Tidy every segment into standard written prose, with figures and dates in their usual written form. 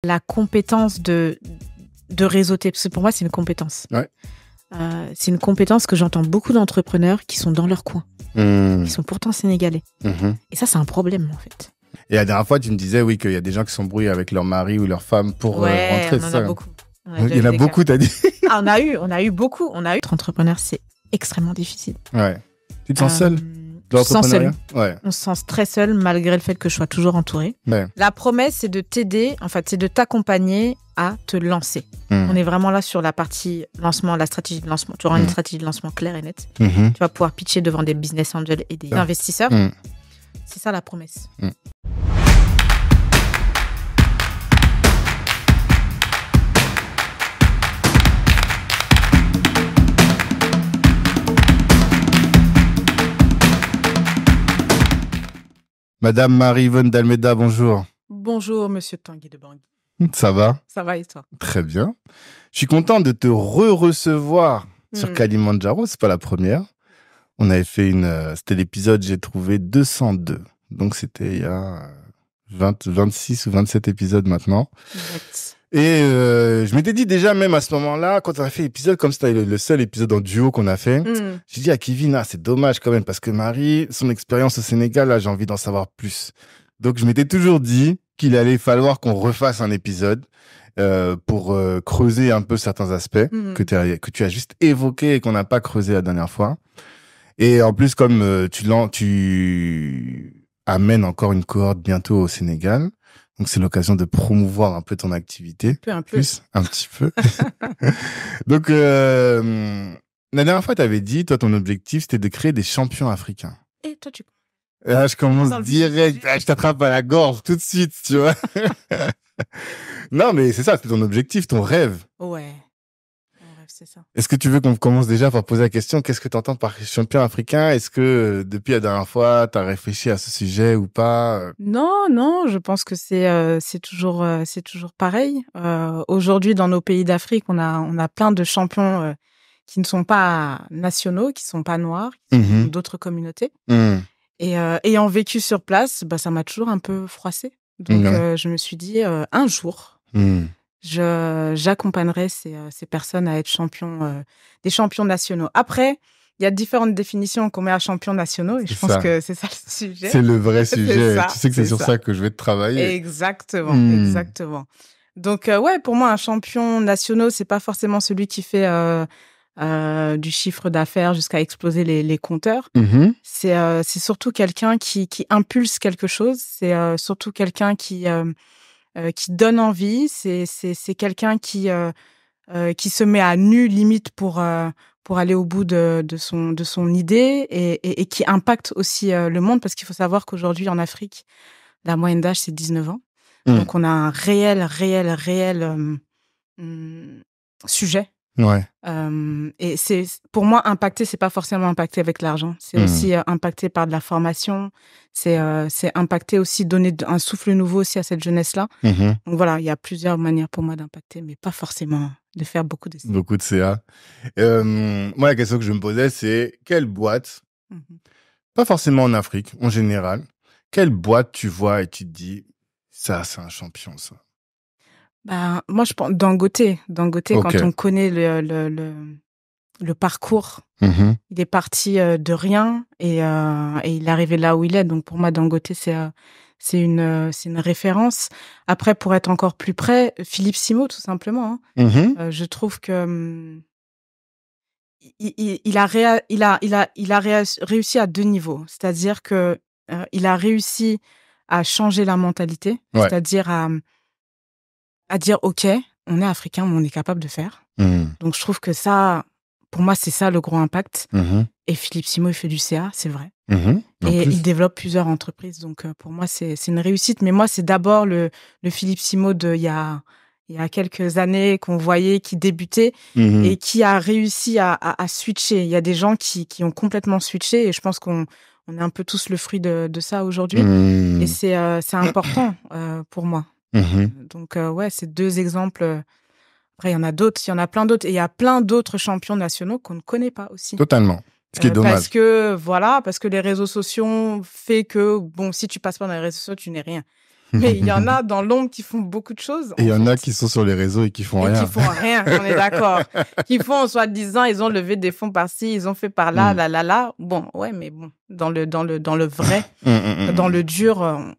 La compétence de réseauter, parce que pour moi, c'est une compétence. Ouais. C'est une compétence que j'entends beaucoup d'entrepreneurs qui sont dans leur coin, qui sont pourtant sénégalais. Et ça, c'est un problème, en fait. Et la dernière fois, tu me disais, oui, qu'il y a des gens qui s'embrouillent avec leur mari ou leur femme pour rentrer. On en a beaucoup. Il y en a beaucoup, t'as dit? On a eu beaucoup. Être entrepreneur, c'est extrêmement difficile. Ouais. Tu te sens seul? On se sent seul. Ouais. On se sent très seul malgré le fait que je sois toujours entourée. Ouais. La promesse, c'est de t'aider, en fait, c'est de t'accompagner à te lancer. On est vraiment là sur la partie lancement, la stratégie de lancement. Tu auras une stratégie de lancement claire et nette. Tu vas pouvoir pitcher devant des business angels et des investisseurs. C'est ça la promesse. Madame Marie-Yvonne d'Almeida, bonjour. Bonjour, monsieur Tanguy de Bangui. Ça va? Ça va et toi? Très bien. Je suis content de te recevoir sur Kalimandjaro. C'est pas la première. On avait fait c'était l'épisode, j'ai trouvé 202. Donc c'était il y a 26 ou 27 épisodes maintenant. Exact. Et je m'étais dit déjà, même à ce moment-là, quand on a fait l'épisode, comme c'était le seul épisode en duo qu'on a fait, j'ai dit à Kevin, c'est dommage quand même, parce que Marie, son expérience au Sénégal, là, j'ai envie d'en savoir plus. Donc je m'étais toujours dit qu'il allait falloir qu'on refasse un épisode pour creuser un peu certains aspects que tu as juste évoqués et qu'on n'a pas creusé la dernière fois. Et en plus, comme tu amènes encore une cohorte bientôt au Sénégal, donc c'est l'occasion de promouvoir un peu ton activité. Un petit peu. Donc la dernière fois, tu avais dit, toi, ton objectif, c'était de créer des champions africains. Et toi, tu... Là, je commence direct, je t'attrape à la gorge tout de suite, tu vois. Non, mais c'est ça, c'est ton objectif, ton rêve. Ouais. Mon rêve, c'est ça. Est-ce que tu veux qu'on commence déjà par poser la question, qu'est-ce que tu entends par champion africain? Est-ce que depuis la dernière fois, tu as réfléchi à ce sujet ou pas? Non, je pense que c'est toujours pareil. Aujourd'hui, dans nos pays d'Afrique, on a plein de champions qui ne sont pas nationaux, qui sont pas noirs, qui sont d'autres communautés. Et ayant vécu sur place, ça m'a toujours un peu froissée. Donc, je me suis dit, un jour, j'accompagnerai ces personnes à être des champions nationaux. Après, il y a différentes définitions qu'on met à champions nationaux et je pense que c'est ça le sujet. C'est le vrai sujet. Ça, tu sais que c'est sur ça que je vais te travailler. Exactement. Donc, pour moi, un champion national, c'est pas forcément celui qui fait du chiffre d'affaires jusqu'à exploser les compteurs. C'est surtout quelqu'un qui impulse quelque chose. C'est surtout quelqu'un qui donne envie. C'est quelqu'un qui se met à nu limite pour aller au bout de son idée et qui impacte aussi le monde, parce qu'il faut savoir qu'aujourd'hui en Afrique, la moyenne d'âge c'est 19 ans. Donc on a un réel sujet. Ouais. Et c'est, pour moi, impacter, c'est pas forcément impacter avec l'argent. C'est aussi impacter par de la formation. C'est impacter aussi, donner un souffle nouveau aussi à cette jeunesse-là. Donc voilà, il y a plusieurs manières pour moi d'impacter, mais pas forcément de faire beaucoup de CA. Beaucoup de CA. Moi, la question que je me posais, c'est quelle boîte, pas forcément en Afrique, en général, quelle boîte tu vois et tu te dis, ça, c'est un champion, ça? Moi, je pense Dangote. Dangote, quand on connaît le parcours, il est parti de rien et il est arrivé là où il est. Donc pour moi, Dangote, c'est une référence. Après, pour être encore plus près, Philippe Simo, tout simplement. Je trouve que il a réussi à deux niveaux. C'est-à-dire que il a réussi à changer la mentalité, c'est-à-dire à dire, OK, on est africain, mais on est capable de faire. Donc, je trouve que ça, pour moi, c'est ça le gros impact. Et Philippe Simo, il fait du CA, c'est vrai. Et il développe plusieurs entreprises. Donc, pour moi, c'est une réussite. Mais moi, c'est d'abord le Philippe Simo il y a quelques années qu'on voyait, qui débutait et qui a réussi à switcher. Il y a des gens qui ont complètement switché et je pense qu'on est un peu tous le fruit de ça aujourd'hui. Et c'est important pour moi. Donc, c'est deux exemples. Après, il y en a d'autres, il y en a plein d'autres. Et il y a plein d'autres champions nationaux qu'on ne connaît pas aussi. Totalement. Ce qui est dommage. Parce que les réseaux sociaux fait que, si tu passes pas dans les réseaux sociaux, tu n'es rien. Mais il y en a dans l'ombre qui font beaucoup de choses. Et il y en a qui sont sur les réseaux et qui font rien. Qui font rien, on est d'accord. Qui font, soi-disant, ils ont levé des fonds par-ci, ils ont fait par-là, là. Bon, ouais, mais bon, dans le vrai, dans le dur,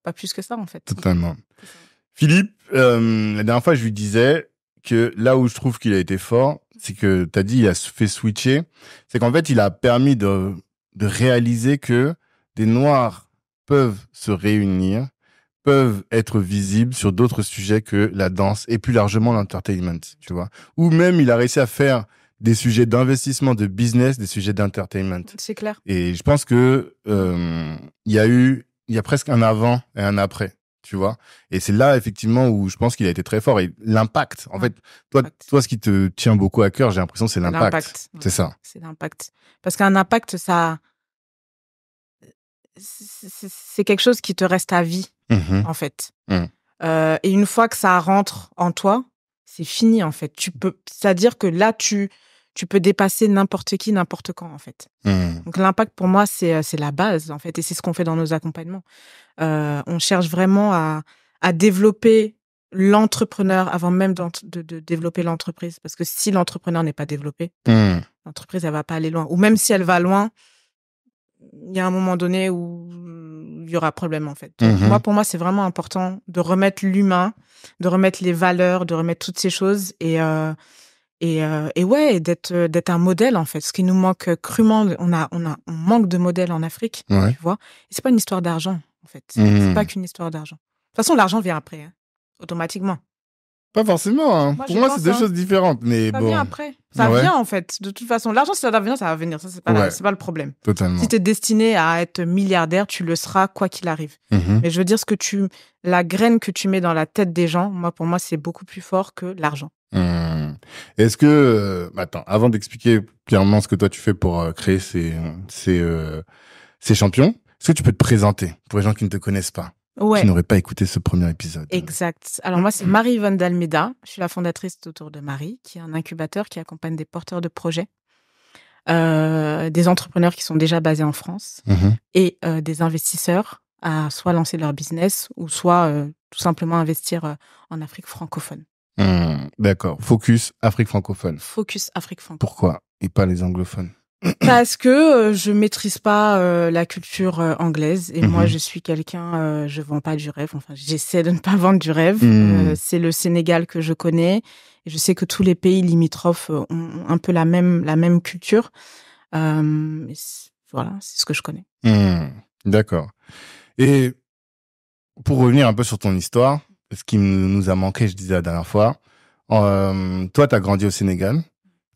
pas plus que ça, en fait. Totalement. Philippe, la dernière fois, je lui disais que là où je trouve qu'il a été fort, c'est que t'as dit, il a fait switcher. C'est qu'en fait, il a permis de réaliser que des Noirs peuvent se réunir, peuvent être visibles sur d'autres sujets que la danse et plus largement l'entertainment, tu vois. Ou même, il a réussi à faire des sujets d'investissement, de business, des sujets d'entertainment. C'est clair. Et je pense que il y a presque un avant et un après, tu vois. Et c'est là, effectivement, où je pense qu'il a été très fort. Et l'impact, en fait, toi, ce qui te tient beaucoup à cœur, j'ai l'impression, c'est l'impact. C'est ça. C'est l'impact. Parce qu'un impact, ça... C'est quelque chose qui te reste à vie, en fait. Et une fois que ça rentre en toi, c'est fini, en fait. C'est-à-dire que là, tu peux dépasser n'importe qui, n'importe quand, en fait. Donc, l'impact, pour moi, c'est la base, en fait. Et c'est ce qu'on fait dans nos accompagnements. On cherche vraiment à développer l'entrepreneur avant même de développer l'entreprise. Parce que si l'entrepreneur n'est pas développé, l'entreprise, elle va pas aller loin. Ou même si elle va loin, il y a un moment donné où il y aura problème, en fait. Donc, pour moi, c'est vraiment important de remettre l'humain, de remettre les valeurs, de remettre toutes ces choses et ouais, d'être un modèle, en fait. Ce qui nous manque crûment, on manque de modèles en Afrique, tu vois. Et c'est pas une histoire d'argent, en fait. C'est pas qu'une histoire d'argent. De toute façon, l'argent vient après, hein, automatiquement. Pas forcément, hein. Pour moi, c'est deux choses différentes, mais ça bon. vient après. Ça vient, en fait. De toute façon, l'argent, si ça doit venir, ça va venir. Ça, c'est pas le problème. Totalement. Si t'es destiné à être milliardaire, tu le seras, quoi qu'il arrive. Mais je veux dire, la graine que tu mets dans la tête des gens, pour moi, c'est beaucoup plus fort que l'argent. Est-ce que, attends, avant d'expliquer clairement ce que toi tu fais pour créer ces champions, est-ce que tu peux te présenter pour les gens qui ne te connaissent pas? Ouais. Qui n'auraient pas écouté ce premier épisode. Exact. Alors moi, c'est Marie-Yvonne d'Almeida. Je suis la fondatrice d'Autour de Marie, qui est un incubateur qui accompagne des porteurs de projets, des entrepreneurs qui sont déjà basés en France et des investisseurs à soit lancer leur business ou soit tout simplement investir en Afrique francophone. D'accord. Focus Afrique francophone. Focus Afrique francophone. Pourquoi et pas les anglophones? Parce que je maîtrise pas la culture anglaise et moi je suis quelqu'un, je vends pas du rêve, enfin j'essaie de ne pas vendre du rêve. C'est le Sénégal que je connais et je sais que tous les pays limitrophes ont un peu la même culture. Voilà, c'est ce que je connais. D'accord. Et pour revenir un peu sur ton histoire, ce qui nous a manqué, je disais la dernière fois, toi t'as grandi au Sénégal,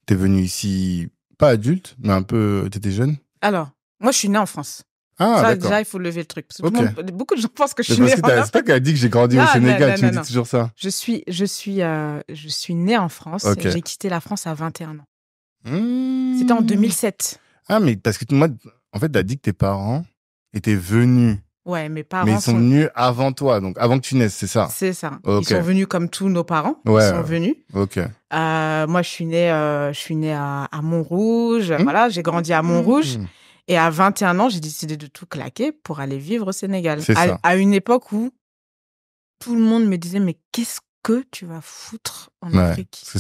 t'es venu ici pas adulte, mais un peu, t'étais jeune? Alors, moi, je suis née en France. Ah, ça, d'accord. déjà, il faut lever le truc. Parce que beaucoup de gens pensent que je suis née en France. C'est pas qu'elle a dit que j'ai grandi au Sénégal, tu me dis toujours ça. Je suis née en France. Okay. J'ai quitté la France à 21 ans. C'était en 2007. Ah, mais parce que moi, en fait, t'as dit que tes parents étaient venus. Ouais, mes parents. Mais ils sont venus avant toi, donc avant que tu naisses, c'est ça? C'est ça. Okay. Ils sont venus comme tous nos parents. Ouais, ils sont venus. Ok. Moi, je suis née à Montrouge. Voilà, j'ai grandi à Montrouge. Et à 21 ans, j'ai décidé de tout claquer pour aller vivre au Sénégal. C'est ça. À une époque où tout le monde me disait, mais qu'est-ce que tu vas foutre en Afrique? Parce que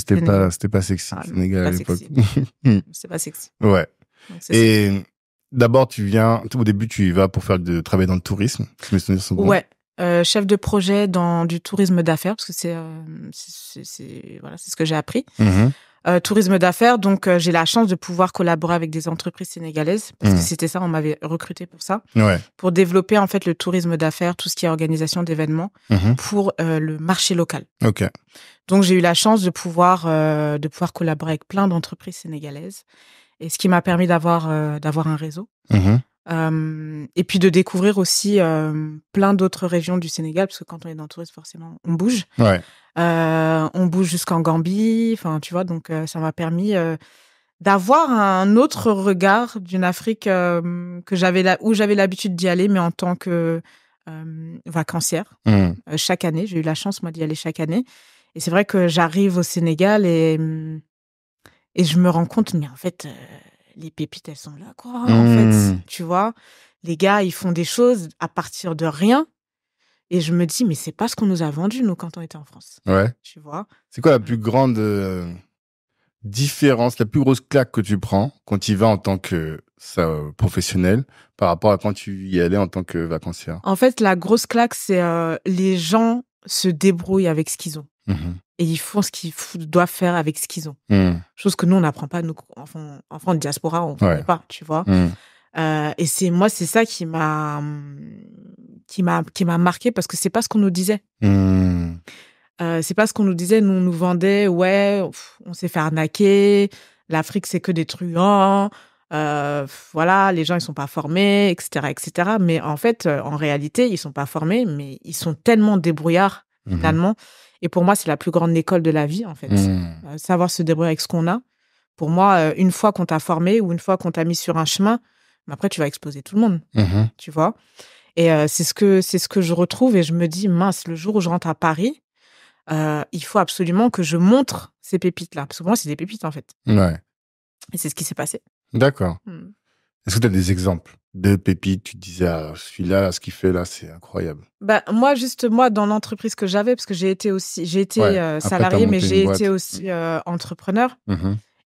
c'était pas sexy, le Sénégal à l'époque. C'est pas sexy. Ouais. Et d'abord, au début, tu y vas pour travailler dans le tourisme. Je me souviens de son groupe. Ouais. Chef de projet dans du tourisme d'affaires, parce que c'est ce que j'ai appris. Tourisme d'affaires, donc j'ai la chance de pouvoir collaborer avec des entreprises sénégalaises, parce que c'était ça, on m'avait recruté pour ça, pour développer en fait le tourisme d'affaires, tout ce qui est organisation d'événements pour le marché local. Ok. Donc j'ai eu la chance de pouvoir collaborer avec plein d'entreprises sénégalaises, et ce qui m'a permis d'avoir un réseau. Et puis de découvrir aussi plein d'autres régions du Sénégal, parce que quand on est dans le tourisme, forcément, on bouge. Ouais. On bouge jusqu'en Gambie, enfin, tu vois, donc ça m'a permis d'avoir un autre regard d'une Afrique où j'avais l'habitude d'y aller, mais en tant que vacancière. Chaque année, j'ai eu la chance, moi, d'y aller chaque année. Et c'est vrai que j'arrive au Sénégal et je me rends compte, mais en fait... les pépites, elles sont là, quoi, en fait. Tu vois, les gars, ils font des choses à partir de rien, Et je me dis, mais c'est pas ce qu'on nous a vendu, nous, quand on était en France. Ouais. Tu vois? C'est quoi la plus grande différence, la plus grosse claque que tu prends quand tu y vas en tant que professionnel par rapport à quand tu y allais en tant que vacancière? En fait, la grosse claque, c'est les gens se débrouillent avec ce qu'ils ont. Et ils font ce qu'ils doivent faire avec ce qu'ils ont. Chose que nous, on n'apprend pas, nous, enfants de diaspora, on ne connaît pas, tu vois. Et c'est ça qui m'a marqué, parce que c'est pas ce qu'on nous disait. C'est pas ce qu'on nous disait. Nous, on nous vendait, ouais, on s'est fait arnaquer, l'Afrique, c'est que des truands, voilà, les gens, ils sont pas formés, etc., etc. Mais en fait, en réalité, ils sont pas formés, mais ils sont tellement débrouillards, finalement. Et pour moi, c'est la plus grande école de la vie, en fait. Savoir se débrouiller avec ce qu'on a. Pour moi, une fois qu'on t'a formé ou une fois qu'on t'a mis sur un chemin, après, tu vas exploser tout le monde, tu vois. Et c'est ce que je retrouve, et je me dis, mince, le jour où je rentre à Paris, il faut absolument que je montre ces pépites-là. Parce que pour moi, c'est des pépites, en fait. Ouais. Et c'est ce qui s'est passé. D'accord. Est-ce que tu as des exemples de pépites? Tu te disais, ah, celui-là, là, ce qu'il fait là, c'est incroyable. Moi, dans l'entreprise que j'avais, parce que j'ai été salariée, mais j'ai été aussi entrepreneur.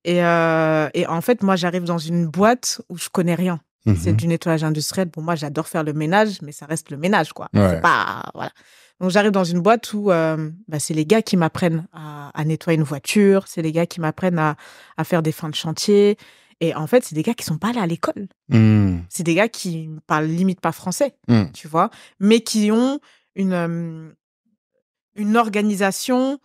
Et en fait, moi, j'arrive dans une boîte où je connais rien. C'est du nettoyage industriel. Bon, moi, j'adore faire le ménage, mais ça reste le ménage, quoi. Ouais. C'est pas, voilà. Donc, j'arrive dans une boîte où c'est les gars qui m'apprennent à nettoyer une voiture, c'est les gars qui m'apprennent à faire des fins de chantier. Et en fait, c'est des gars qui sont pas là à l'école. C'est des gars qui parlent limite pas français, tu vois, mais qui ont une organisation,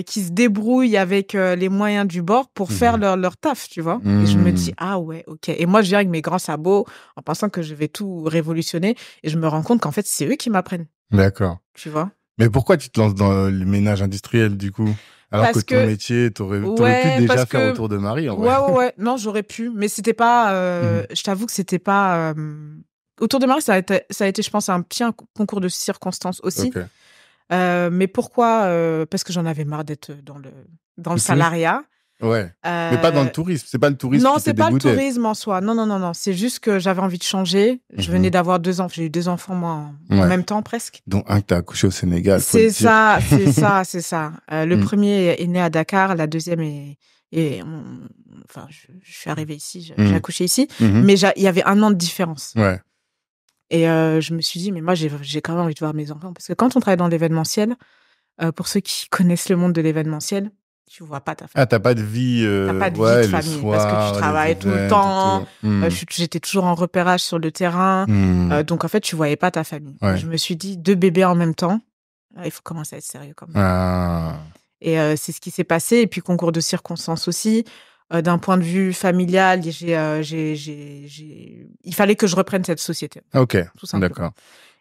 qui se débrouille avec les moyens du bord pour faire leur taf, tu vois. Et je me dis, ah ouais, ok. Et moi, je viens avec mes grands sabots en pensant que je vais tout révolutionner. Et je me rends compte qu'en fait, c'est eux qui m'apprennent. D'accord. Tu vois. Mais pourquoi tu te lances dans le ménage industriel, du coup? Alors que ton métier, t'aurais pu déjà faire autour de Marie, en vrai. Ouais. Non, j'aurais pu. Mais c'était pas... je t'avoue que c'était pas... Autour de Marie, ça a été, je pense, un petit concours de circonstances aussi. Okay. Mais pourquoi? Parce que j'en avais marre d'être dans le salariat. Ouais. Mais pas dans le tourisme. C'est pas le tourisme non, qui t'est dégoûté. Non, c'est pas le tourisme en soi. Non. C'est juste que j'avais envie de changer. Je venais d'avoir 2 enfants. J'ai eu 2 enfants, moi, en même temps, presque. Dont un que t'as accouché au Sénégal. C'est ça. Le premier est né à Dakar. La deuxième enfin, je suis arrivée ici. J'ai accouché ici. Mais il y avait 1 an de différence. Ouais. Et je me suis dit, mais moi, j'ai quand même envie de voir mes enfants. Parce que quand on travaille dans l'événementiel, pour ceux qui connaissent le monde de l'événementiel, tu vois pas ta famille. Ah, t'as pas de vie. T'as pas de vie de famille, parce que tu travailles tout le temps. J'étais toujours en repérage sur le terrain. Donc, en fait, tu voyais pas ta famille. Ouais. Je me suis dit, 2 bébés en même temps, il faut commencer à être sérieux quand même. Et c'est ce qui s'est passé. Et puis, concours de circonstances aussi. D'un point de vue familial, il fallait que je reprenne cette société. Ok, tout simplement. D'accord.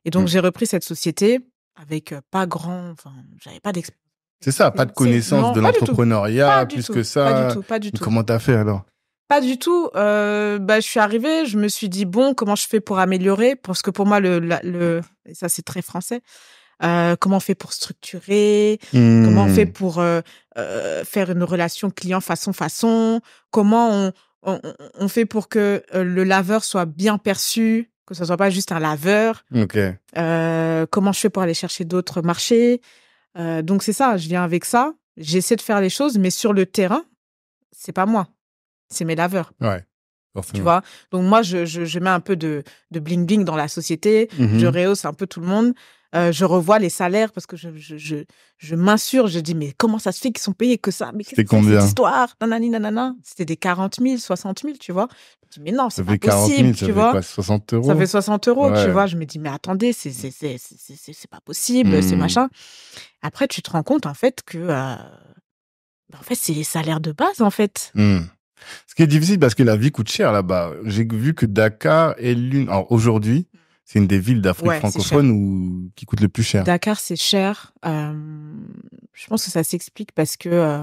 Et donc, j'ai repris cette société avec j'avais pas d'expérience. C'est ça, pas de connaissance de l'entrepreneuriat, plus que ça. Pas du tout. Comment t'as fait alors? Pas du tout. Je suis arrivée, je me suis dit, bon, comment je fais pour améliorer? Parce que pour moi, et ça, c'est très français. Comment on fait pour structurer? Comment on fait pour faire une relation client façon? Comment on fait pour que le laveur soit bien perçu, que ce soit pas juste un laveur? Okay. Comment je fais pour aller chercher d'autres marchés? Donc c'est ça, je viens avec ça. J'essaie de faire les choses, mais sur le terrain, c'est pas moi, c'est mes laveurs. Ouais. Forcément. Tu vois. Donc moi, je mets un peu de bling bling dans la société. Je rehausse un peu tout le monde. Je revois les salaires parce que je m'insurge. Je dis, mais comment ça se fait qu'ils sont payés que ça? Mais c'était combien? Cette histoire, nanana. C'était des 40 000, 60 000, tu vois. Je dis, mais non, c'est pas possible, tu vois. Ça fait 60 €. Ça fait 60 €, tu vois. Je me dis, mais attendez, c'est pas possible, c'est machin. Après, tu te rends compte, en fait, que, en fait, c'est les salaires de base, en fait. Ce qui est difficile parce que la vie coûte cher là-bas. J'ai vu que Dakar est aujourd'hui, c'est une des villes d'Afrique francophone qui coûte le plus cher. Dakar, c'est cher. Je pense que ça s'explique parce que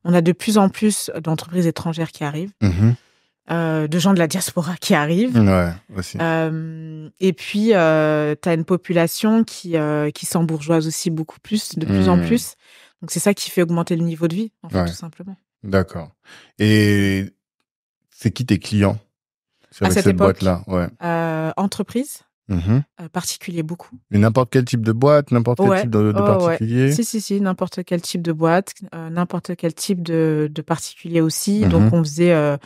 on a de plus en plus d'entreprises étrangères qui arrivent, de gens de la diaspora qui arrivent. Ouais, aussi. Et puis, tu as une population qui s'embourgeoise aussi beaucoup plus, de plus en plus. Donc, c'est ça qui fait augmenter le niveau de vie, en fait, tout simplement. D'accord. Et c'est qui tes clients sur cette boîte-là? Entreprise. particulier beaucoup. Mais n'importe quel type de boîte, n'importe quel type de particulier. Si, n'importe quel type de boîte, n'importe quel type de particulier aussi. Donc, on faisait,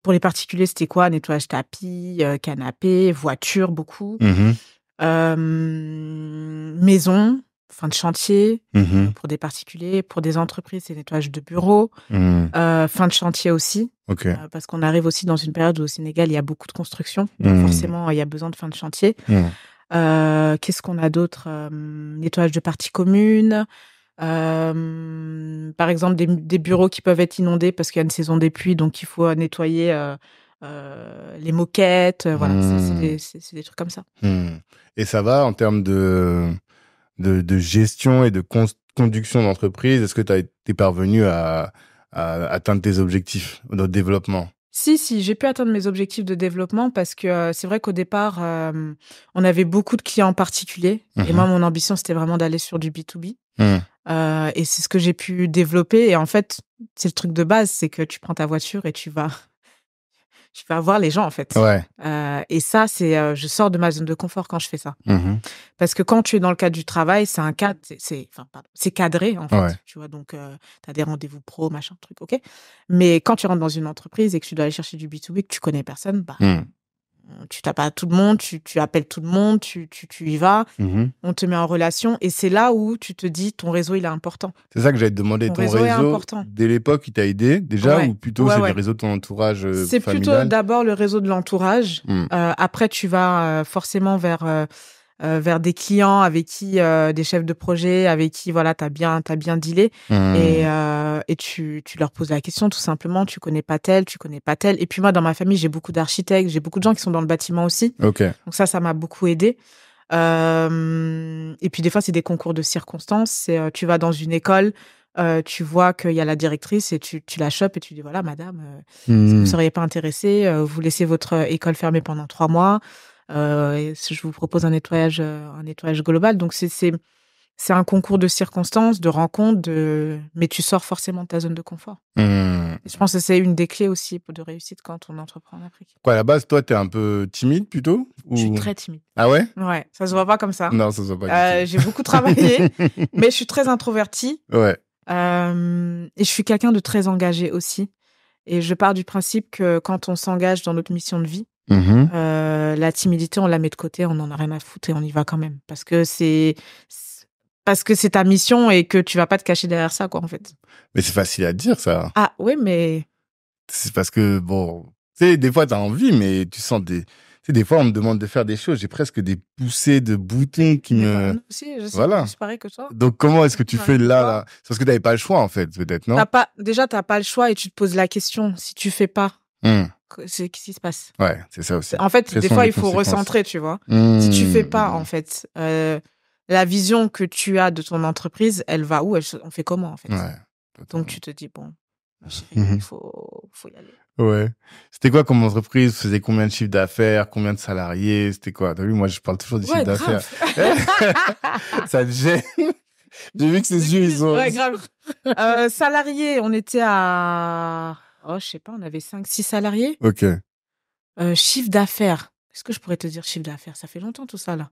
pour les particuliers, c'était quoi? Nettoyage tapis, canapé, voiture, beaucoup. Maison, fin de chantier, pour des particuliers. Pour des entreprises, c'est nettoyage de bureau. Fin de chantier aussi. Parce qu'on arrive aussi dans une période où au Sénégal, il y a beaucoup de construction. Donc forcément, il y a besoin de fin de chantier. Qu'est-ce qu'on a d'autre? Nettoyage de parties communes. Par exemple, des bureaux qui peuvent être inondés parce qu'il y a une saison des pluies, donc il faut nettoyer les moquettes. Voilà, c'est des trucs comme ça. Et ça va en termes de gestion et de conduction d'entreprise? Est-ce que tu as été parvenu à atteindre tes objectifs de développement? Si, j'ai pu atteindre mes objectifs de développement parce que c'est vrai qu'au départ, on avait beaucoup de clients particuliers. Et moi, mon ambition, c'était vraiment d'aller sur du B2B. Et c'est ce que j'ai pu développer. Et en fait, c'est le truc de base, c'est que tu prends ta voiture et tu vas voir les gens, en fait. Et ça, je sors de ma zone de confort quand je fais ça. Parce que quand tu es dans le cadre du travail, c'est un cadre, c'est cadré, en fait. Tu vois, donc, tu as des rendez-vous pro, machin, truc, ok. Mais quand tu rentres dans une entreprise et que tu dois aller chercher du B2B, que tu connais personne, tu tapes à tout le monde, tu appelles tout le monde, tu y vas, on te met en relation. Et c'est là où tu te dis, ton réseau, il est important. C'est ça que j'allais te demander. Ton réseau est important. Dès l'époque, il t'a aidé déjà ou plutôt c'est le réseau de ton entourage familial? C'est plutôt d'abord le réseau de l'entourage. Après, tu vas forcément vers des clients avec qui, des chefs de projet avec qui, voilà, t'as bien dealé. Et tu leur poses la question, tout simplement. Tu connais pas tel. Et puis moi, dans ma famille, j'ai beaucoup d'architectes, j'ai beaucoup de gens qui sont dans le bâtiment aussi. Donc ça m'a beaucoup aidé. Et puis des fois, c'est des concours de circonstances. Tu vas dans une école, tu vois qu'il y a la directrice et tu la chopes et tu dis, voilà, madame, est-ce que vous seriez pas intéressée, vous laissez votre école fermée pendant 3 mois. Je vous propose un nettoyage global. Donc c'est un concours de circonstances, de rencontres, mais tu sors forcément de ta zone de confort. Et je pense que c'est une des clés aussi de réussite quand on entreprend en Afrique. Quoi, à la base, toi, t'es un peu timide plutôt ou... Je suis très timide. Ah ouais? Ouais, ça se voit pas comme ça. Non, ça se voit pas. J'ai beaucoup travaillé, mais je suis très introvertie. Ouais. Et je suis quelqu'un de très engagé aussi. Et je pars du principe que quand on s'engage dans notre mission de vie, la timidité, on la met de côté, on en a rien à foutre et on y va quand même. Parce que c'est ta mission et que tu vas pas te cacher derrière ça, quoi, en fait. Mais c'est facile à dire, ça. Ah, oui, mais... C'est parce que, bon, tu sais, des fois, t'as envie, mais tu sens des... Tu sais, des fois, on me demande de faire des choses, j'ai presque des poussées de boutons qui me... Moi aussi, je sais, voilà. je pareil que toi. Donc, comment est-ce que tu fais là? C'est parce que t'avais pas le choix, en fait, peut-être, non? Déjà, t'as pas le choix et tu te poses la question, si tu fais pas, qu'est-ce qui se passe? Ouais, c'est ça aussi. En fait, des fois, il faut recentrer, tu vois. Si tu fais pas, en fait, la vision que tu as de ton entreprise, elle va où? On fait comment, en fait? Donc, tu te dis, bon, il faut y aller. Ouais. C'était quoi comme entreprise? Vous faisiez combien de chiffres d'affaires? Combien de salariés? C'était quoi? T'as vu, moi, je parle toujours des chiffres d'affaires. Ça te gêne? J'ai vu que ses yeux, ils ont... Ouais, grave. Salariés, on était à... Oh, je sais pas, on avait 5-6 salariés. Ok. Chiffre d'affaires. Est-ce que je pourrais te dire chiffre d'affaires? Ça fait longtemps, tout ça, là.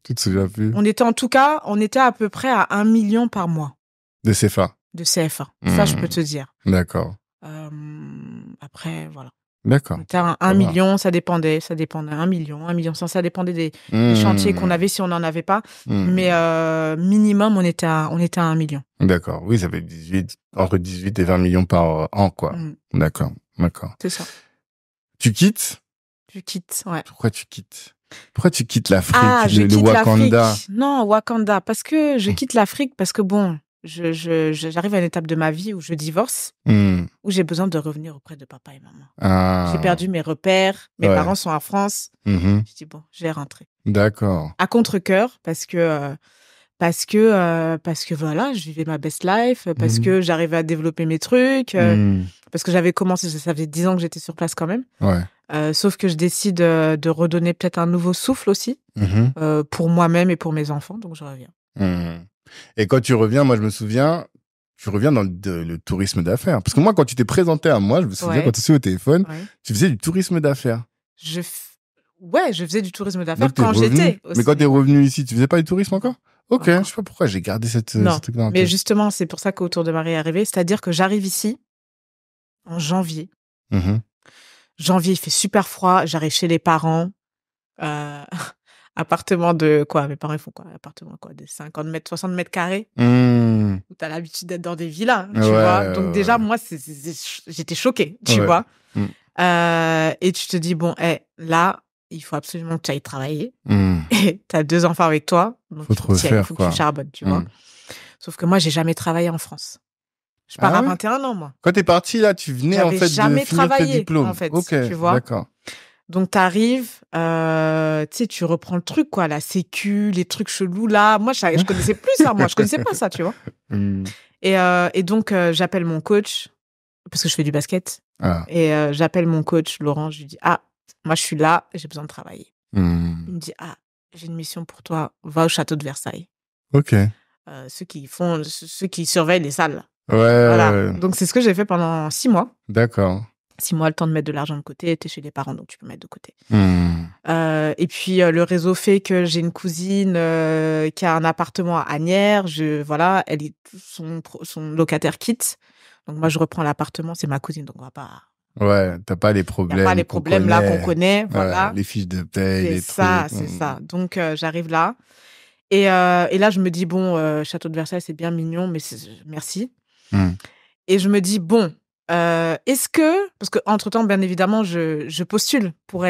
Tu te souviens plus? On était à peu près à 1 million par mois. De CFA? De CFA. Ça, je peux te dire. D'accord. Après, voilà. D'accord. C'était 1 million, ça dépendait. 1 million, 1 million 100, ça dépendait des chantiers qu'on avait si on n'en avait pas. Mais minimum, on était à 1 million. D'accord. Oui, ça fait entre 18 et 20 millions par an, quoi. D'accord. C'est ça. Tu quittes? Je quitte, ouais. Pourquoi tu quittes? Pourquoi tu quittes l'Afrique, je quitte Wakanda? l'Afrique. Non, Wakanda. Parce que je quitte l'Afrique parce que bon, j'arrive à une étape de ma vie où je divorce, où j'ai besoin de revenir auprès de papa et maman. J'ai perdu mes repères, mes parents sont en France. Je dis bon, je vais rentrer. D'accord. À contre-cœur parce que voilà, je vivais ma best life, parce que j'arrivais à développer mes trucs, parce que j'avais commencé, ça faisait 10 ans que j'étais sur place quand même. Sauf que je décide de redonner peut-être un nouveau souffle aussi, pour moi-même et pour mes enfants, donc je reviens. Et quand tu reviens, moi je me souviens, tu reviens dans le tourisme d'affaires. Parce que moi, quand tu t'es présenté à moi, je me souviens, quand tu étais au téléphone, tu faisais du tourisme d'affaires. Ouais, je faisais du tourisme d'affaires quand j'étais au Mais quand t'es revenu ici, tu faisais pas du tourisme encore? Ok, je sais pas pourquoi j'ai gardé ce truc-là en tête. Mais justement, c'est pour ça qu'Autour de Marie est arrivé. C'est-à-dire que j'arrive ici en janvier. Janvier, il fait super froid. J'arrive chez les parents. Appartement de quoi? Mes parents, ils font quoi? Appartement quoi? De 50 mètres, 60 mètres carrés. Où t'as l'habitude d'être dans des villas, tu vois. Donc déjà, moi, j'étais choquée, tu vois. Et tu te dis, bon, là, il faut absolument que tu ailles travailler. Et t'as 2 enfants avec toi. Donc faut te refaire, faut que tu charbonnes, tu vois. Sauf que moi, j'ai jamais travaillé en France. Je pars à 21 ans, moi. Quand t'es parti, là, tu venais, en fait, de finir tes diplômes. En fait, ok, tu vois. d'accord. Donc, t'arrives, tu sais, tu reprends le truc, quoi, la sécu, les trucs chelous, là. Moi, je connaissais plus ça, moi. Je connaissais pas ça, tu vois. Et donc, j'appelle mon coach, parce que je fais du basket. Et j'appelle mon coach, Laurent, je lui dis, moi, je suis là, j'ai besoin de travailler. Il me dit, j'ai une mission pour toi, va au château de Versailles. Ok. Ceux qui surveillent les salles. Ouais. Donc, c'est ce que j'ai fait pendant 6 mois. D'accord. 6 mois, le temps de mettre de l'argent de côté. T'es chez les parents, donc tu peux mettre de côté. Et puis, le réseau fait que j'ai une cousine qui a un appartement à Asnières. Son locataire quitte. Donc, moi, je reprends l'appartement. C'est ma cousine, donc on va pas... Ouais, t'as pas les problèmes. Y a pas les problèmes là qu'on connaît, voilà. Les fiches de paye, les trucs. C'est ça. Donc, j'arrive là. Et là, je me dis, bon, Château de Versailles, c'est bien mignon, mais merci. Et je me dis, bon, est-ce que... Parce qu'entre-temps, bien évidemment, je postule pour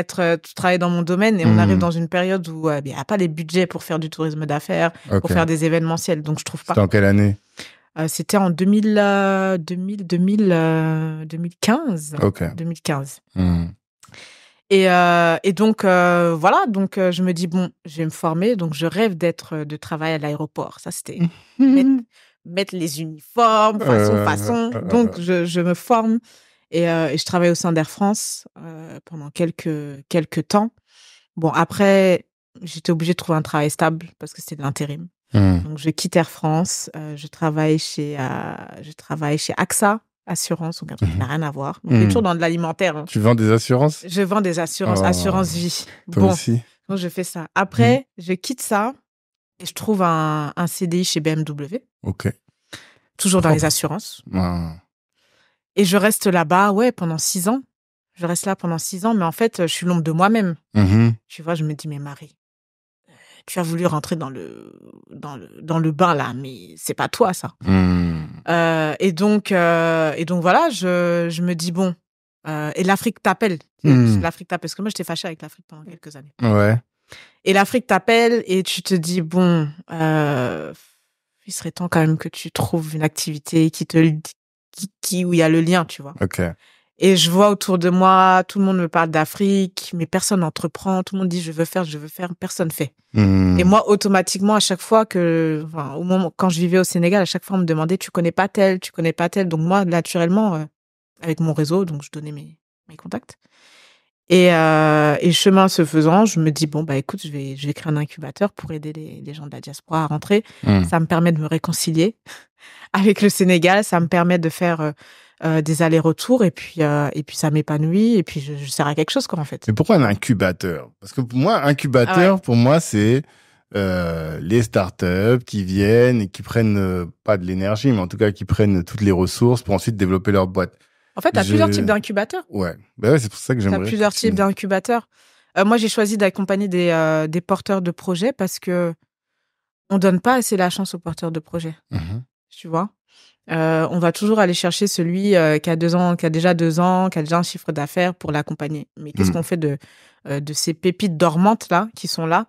travailler dans mon domaine et on arrive dans une période où il n'y a pas les budgets pour faire du tourisme d'affaires, pour faire des événementiels. Donc, je trouve pas. C'était en quelle année? C'était en 2015. Ok. 2015. Et donc, voilà. Donc, je me dis, bon, je vais me former. Donc, je rêve de travailler à l'aéroport. Ça, c'était mettre les uniformes, façon. Donc, je me forme et je travaille au sein d'Air France pendant quelques temps. Bon, après, j'étais obligée de trouver un travail stable parce que c'était de l'intérim. Donc, je quitte Air France. Je travaille chez AXA Assurance, donc un truc qui n'a rien à voir. Donc, toujours dans de l'alimentaire. Hein. Tu vends des assurances? Je vends des assurances, assurance vie. Toi aussi. Donc, je fais ça. Après, je quitte ça et je trouve un CDI chez BMW. Ok. Toujours dans les assurances. Et je reste là-bas, pendant 6 ans. Je reste là pendant 6 ans, mais en fait, je suis l'ombre de moi-même. Tu vois, je me dis, mais Marie, tu as voulu rentrer dans le bain, là, mais c'est pas toi, ça. Et donc, voilà, je me dis, bon, et l'Afrique t'appelle. L'Afrique t'appelle, parce que moi, j'étais fâchée avec l'Afrique pendant quelques années. Ouais. Et l'Afrique t'appelle et tu te dis, bon, il serait temps quand même que tu trouves une activité où il y a le lien, tu vois. Ok. Et je vois autour de moi, tout le monde me parle d'Afrique, mais personne n'entreprend. Tout le monde dit je veux faire, personne fait. Et moi, automatiquement, à chaque fois au moment quand je vivais au Sénégal, à chaque fois on me demandait tu connais pas tel. Donc moi, naturellement, avec mon réseau, donc je donnais mes contacts. Et chemin se faisant, je me dis bon bah écoute, je vais créer un incubateur pour aider les gens de la diaspora à rentrer. Ça me permet de me réconcilier avec le Sénégal, ça me permet de faire des allers-retours et puis ça m'épanouit et puis je sers à quelque chose quoi en fait. Mais pourquoi un incubateur? Parce que pour moi, incubateur, pour moi, c'est les startups qui viennent et qui prennent pas de l'énergie, mais en tout cas qui prennent toutes les ressources pour ensuite développer leur boîte. En fait, tu as plusieurs types d'incubateurs. Ouais. Bah ouais, c'est pour ça que j'aimerais. Tu as plusieurs types d'incubateurs. Moi, j'ai choisi d'accompagner des porteurs de projets parce que on donne pas assez la chance aux porteurs de projets. Tu vois? On va toujours aller chercher celui qui a 2 ans, qui a déjà 2 ans, qui a déjà un chiffre d'affaires pour l'accompagner. Mais qu'est-ce qu'on fait de ces pépites dormantes là, qui sont là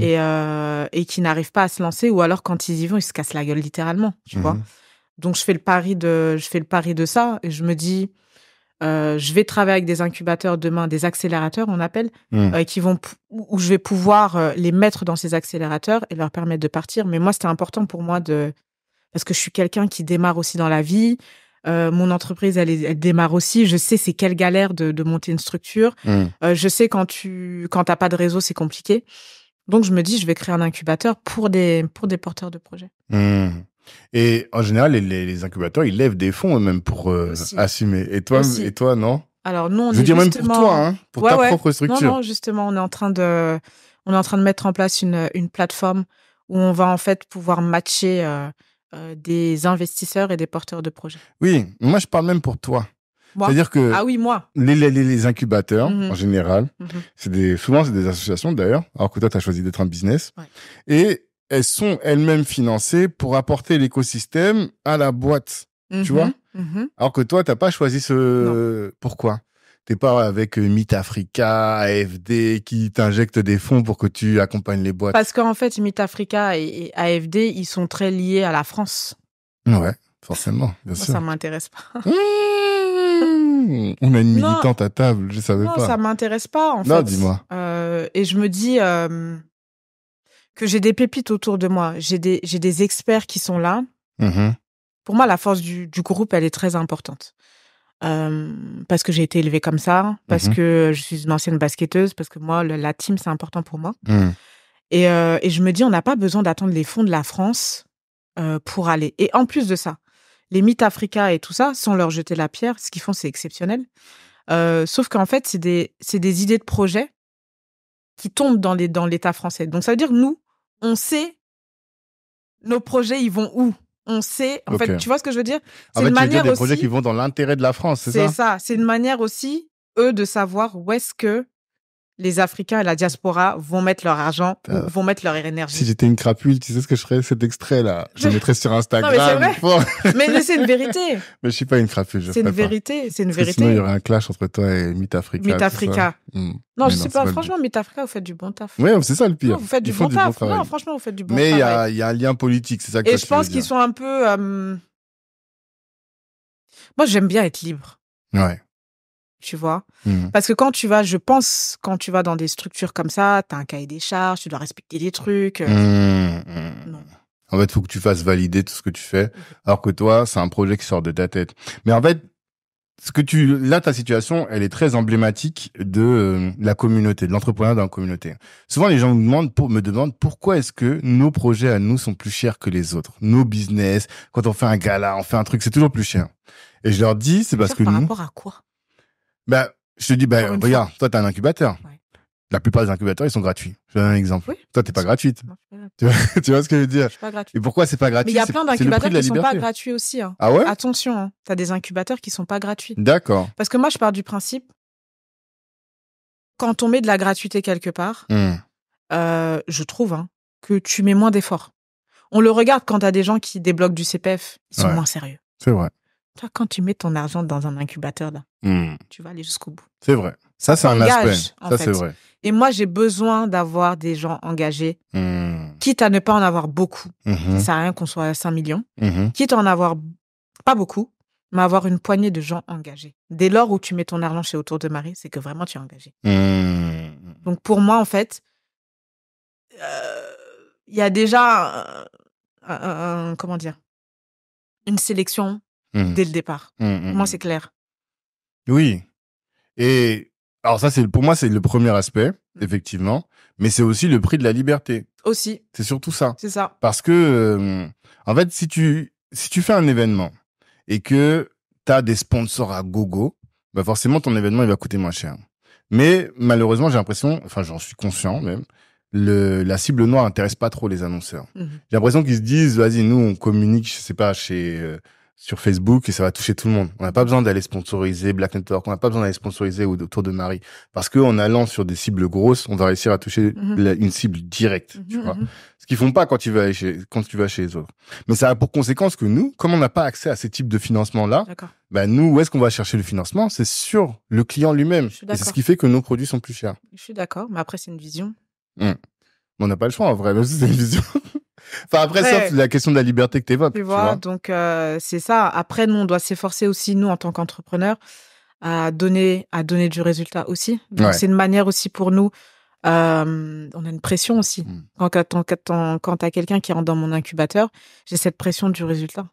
et qui n'arrivent pas à se lancer ou alors quand ils y vont, ils se cassent la gueule littéralement, tu vois. Donc je fais le pari de ça et je me dis je vais travailler avec des incubateurs demain, des accélérateurs on appelle, où je vais pouvoir les mettre dans ces accélérateurs et leur permettre de partir. Mais moi, c'était important pour moi parce que je suis quelqu'un qui démarre aussi dans la vie. Mon entreprise, elle démarre aussi. Je sais c'est quelle galère de monter une structure. Je sais quand t'as pas de réseau, c'est compliqué. Donc, je me dis, je vais créer un incubateur pour des porteurs de projets. Et en général, les incubateurs, ils lèvent des fonds eux-mêmes pour assumer. Et toi, non? Alors, nous, on Je veux est dire justement... même pour toi, hein, pour ta propre structure. Non, justement, on est en train de mettre en place une plateforme où on va en fait pouvoir matcher des investisseurs et des porteurs de projets. Oui, moi, je parle même pour toi. Moi? C'est-à-dire que Ah oui, moi. les incubateurs, en général, Mhm. souvent, c'est des associations d'ailleurs, alors que toi, tu as choisi d'être un business. Ouais. Et elles sont elles-mêmes financées pour apporter l'écosystème à la boîte. Tu vois? Alors que toi, t'as pas choisi ce... Non. Pourquoi? T'es pas avec Meet Africa, AFD, qui t'injectent des fonds pour que tu accompagnes les boîtes. Parce qu'en fait, Meet Africa et AFD, ils sont très liés à la France. Ouais, forcément, bien Moi, sûr. ça m'intéresse pas. On a une militante à table, je savais pas. Non, ça m'intéresse pas, en fait. Non, dis-moi. Et je me dis que j'ai des pépites autour de moi. J'ai des experts qui sont là. Pour moi, la force du groupe, elle est très importante. Parce que j'ai été élevée comme ça, parce que je suis une ancienne basketteuse, parce que moi, la team, c'est important pour moi. Et je me dis, on n'a pas besoin d'attendre les fonds de la France pour aller. Et en plus de ça, les Meet Africa et tout ça, sans leur jeter la pierre, ce qu'ils font, c'est exceptionnel. Sauf qu'en fait, c'est des idées de projets qui tombent dans l'État français. Donc, ça veut dire, nous, on sait nos projets, ils vont où? On sait, en fait, tu vois ce que je veux dire? En fait, tu veux dire des projets qui vont dans l'intérêt de la France, c'est ça? C'est ça. C'est une manière aussi, eux, de savoir où est-ce que les Africains et la diaspora vont mettre leur argent, vont mettre leur énergie. Si j'étais une crapule, tu sais ce que je ferais? Cet extrait-là, je le mettrais sur Instagram. Non, mais c'est vrai. Mais c'est une vérité. Mais je suis pas une crapule, je C'est une ferais pas. vérité, c'est une Parce que vérité. sinon, il y aurait un clash entre toi et Meet Africa. Meet Africa. Non, je sais pas. le Franchement, Meet Africa, vous faites du bon taf. Oui, c'est ça le pire. Non, vous faites du bon taf. Non, franchement, vous faites du bon travail. Mais il travail. y a un lien politique, c'est ça que Et je pense qu'ils sont un peu... Moi, j'aime bien être libre. Ouais. Tu vois? Parce que quand tu vas dans des structures comme ça, t'as un cahier des charges, tu dois respecter des trucs. Non. En fait, il faut que tu fasses valider tout ce que tu fais. Alors que toi, c'est un projet qui sort de ta tête. Mais en fait, là, ta situation, elle est très emblématique de la communauté, de l'entrepreneuriat dans la communauté. Souvent, les gens me demandent pourquoi est-ce que nos projets à nous sont plus chers que les autres. Nos business, quand on fait un gala, on fait un truc, c'est toujours plus cher. Et je leur dis, c'est parce que par rapport à quoi? Je te dis, regarde, toi, t'as un incubateur. Ouais. La plupart des incubateurs, ils sont gratuits. Je donne un exemple. Oui, toi, t'es pas gratuite. Non, tu vois ce que je veux dire? Je suis pas gratuite. Et pourquoi c'est pas gratuit? Mais il y a plein d'incubateurs qui sont pas gratuits aussi. Hein. Ah ouais? Attention, hein. T'as des incubateurs qui sont pas gratuits. D'accord. Parce que moi, je pars du principe, quand on met de la gratuité quelque part, je trouve que tu mets moins d'efforts. On le regarde quand t'as des gens qui débloquent du CPF, ils sont moins sérieux. C'est vrai. Toi, quand tu mets ton argent dans un incubateur, là, tu vas aller jusqu'au bout. C'est vrai. Ça, c'est un aspect. Ça, c'est vrai. Et moi, j'ai besoin d'avoir des gens engagés, quitte à ne pas en avoir beaucoup. Ça sert à rien qu'on soit à 5 millions. Quitte à en avoir pas beaucoup, mais avoir une poignée de gens engagés. Dès lors où tu mets ton argent chez Autour de Marie, c'est que vraiment tu es engagé. Donc, pour moi, en fait, il y a déjà comment dire, une sélection dès le départ. Pour moi, c'est clair. Oui. Et alors ça, pour moi, c'est le premier aspect, effectivement. Mais c'est aussi le prix de la liberté. Aussi. C'est surtout ça. C'est ça. Parce que, en fait, si tu fais un événement et que tu as des sponsors à gogo, forcément, ton événement, il va coûter moins cher. Mais malheureusement, j'ai l'impression, enfin, j'en suis conscient même, la cible noire n'intéresse pas trop les annonceurs. J'ai l'impression qu'ils se disent, vas-y, nous, on communique, je sais pas, sur Facebook et ça va toucher tout le monde. On n'a pas besoin d'aller sponsoriser Black Network, on n'a pas besoin d'aller sponsoriser Autour de Marie. Parce qu'en allant sur des cibles grosses, on va réussir à toucher une cible directe, tu vois. Ce qu'ils font pas quand tu vas chez les autres. Mais ça a pour conséquence que nous, comme on n'a pas accès à ces types de financement-là, nous, où est-ce qu'on va chercher le financement? C'est sur le client lui-même. Et c'est ce qui fait que nos produits sont plus chers. Je suis d'accord, mais après, c'est une vision. On n'a pas le choix, en vrai, même si c'est une vision. Enfin, après, sauf la question de la liberté que t'évoques. Tu vois, donc c'est ça. Après, nous, on doit s'efforcer aussi, nous, en tant qu'entrepreneurs, à donner du résultat aussi. Donc, c'est une manière aussi pour nous. On a une pression aussi. Quand t'as quelqu'un qui rentre dans mon incubateur, j'ai cette pression du résultat.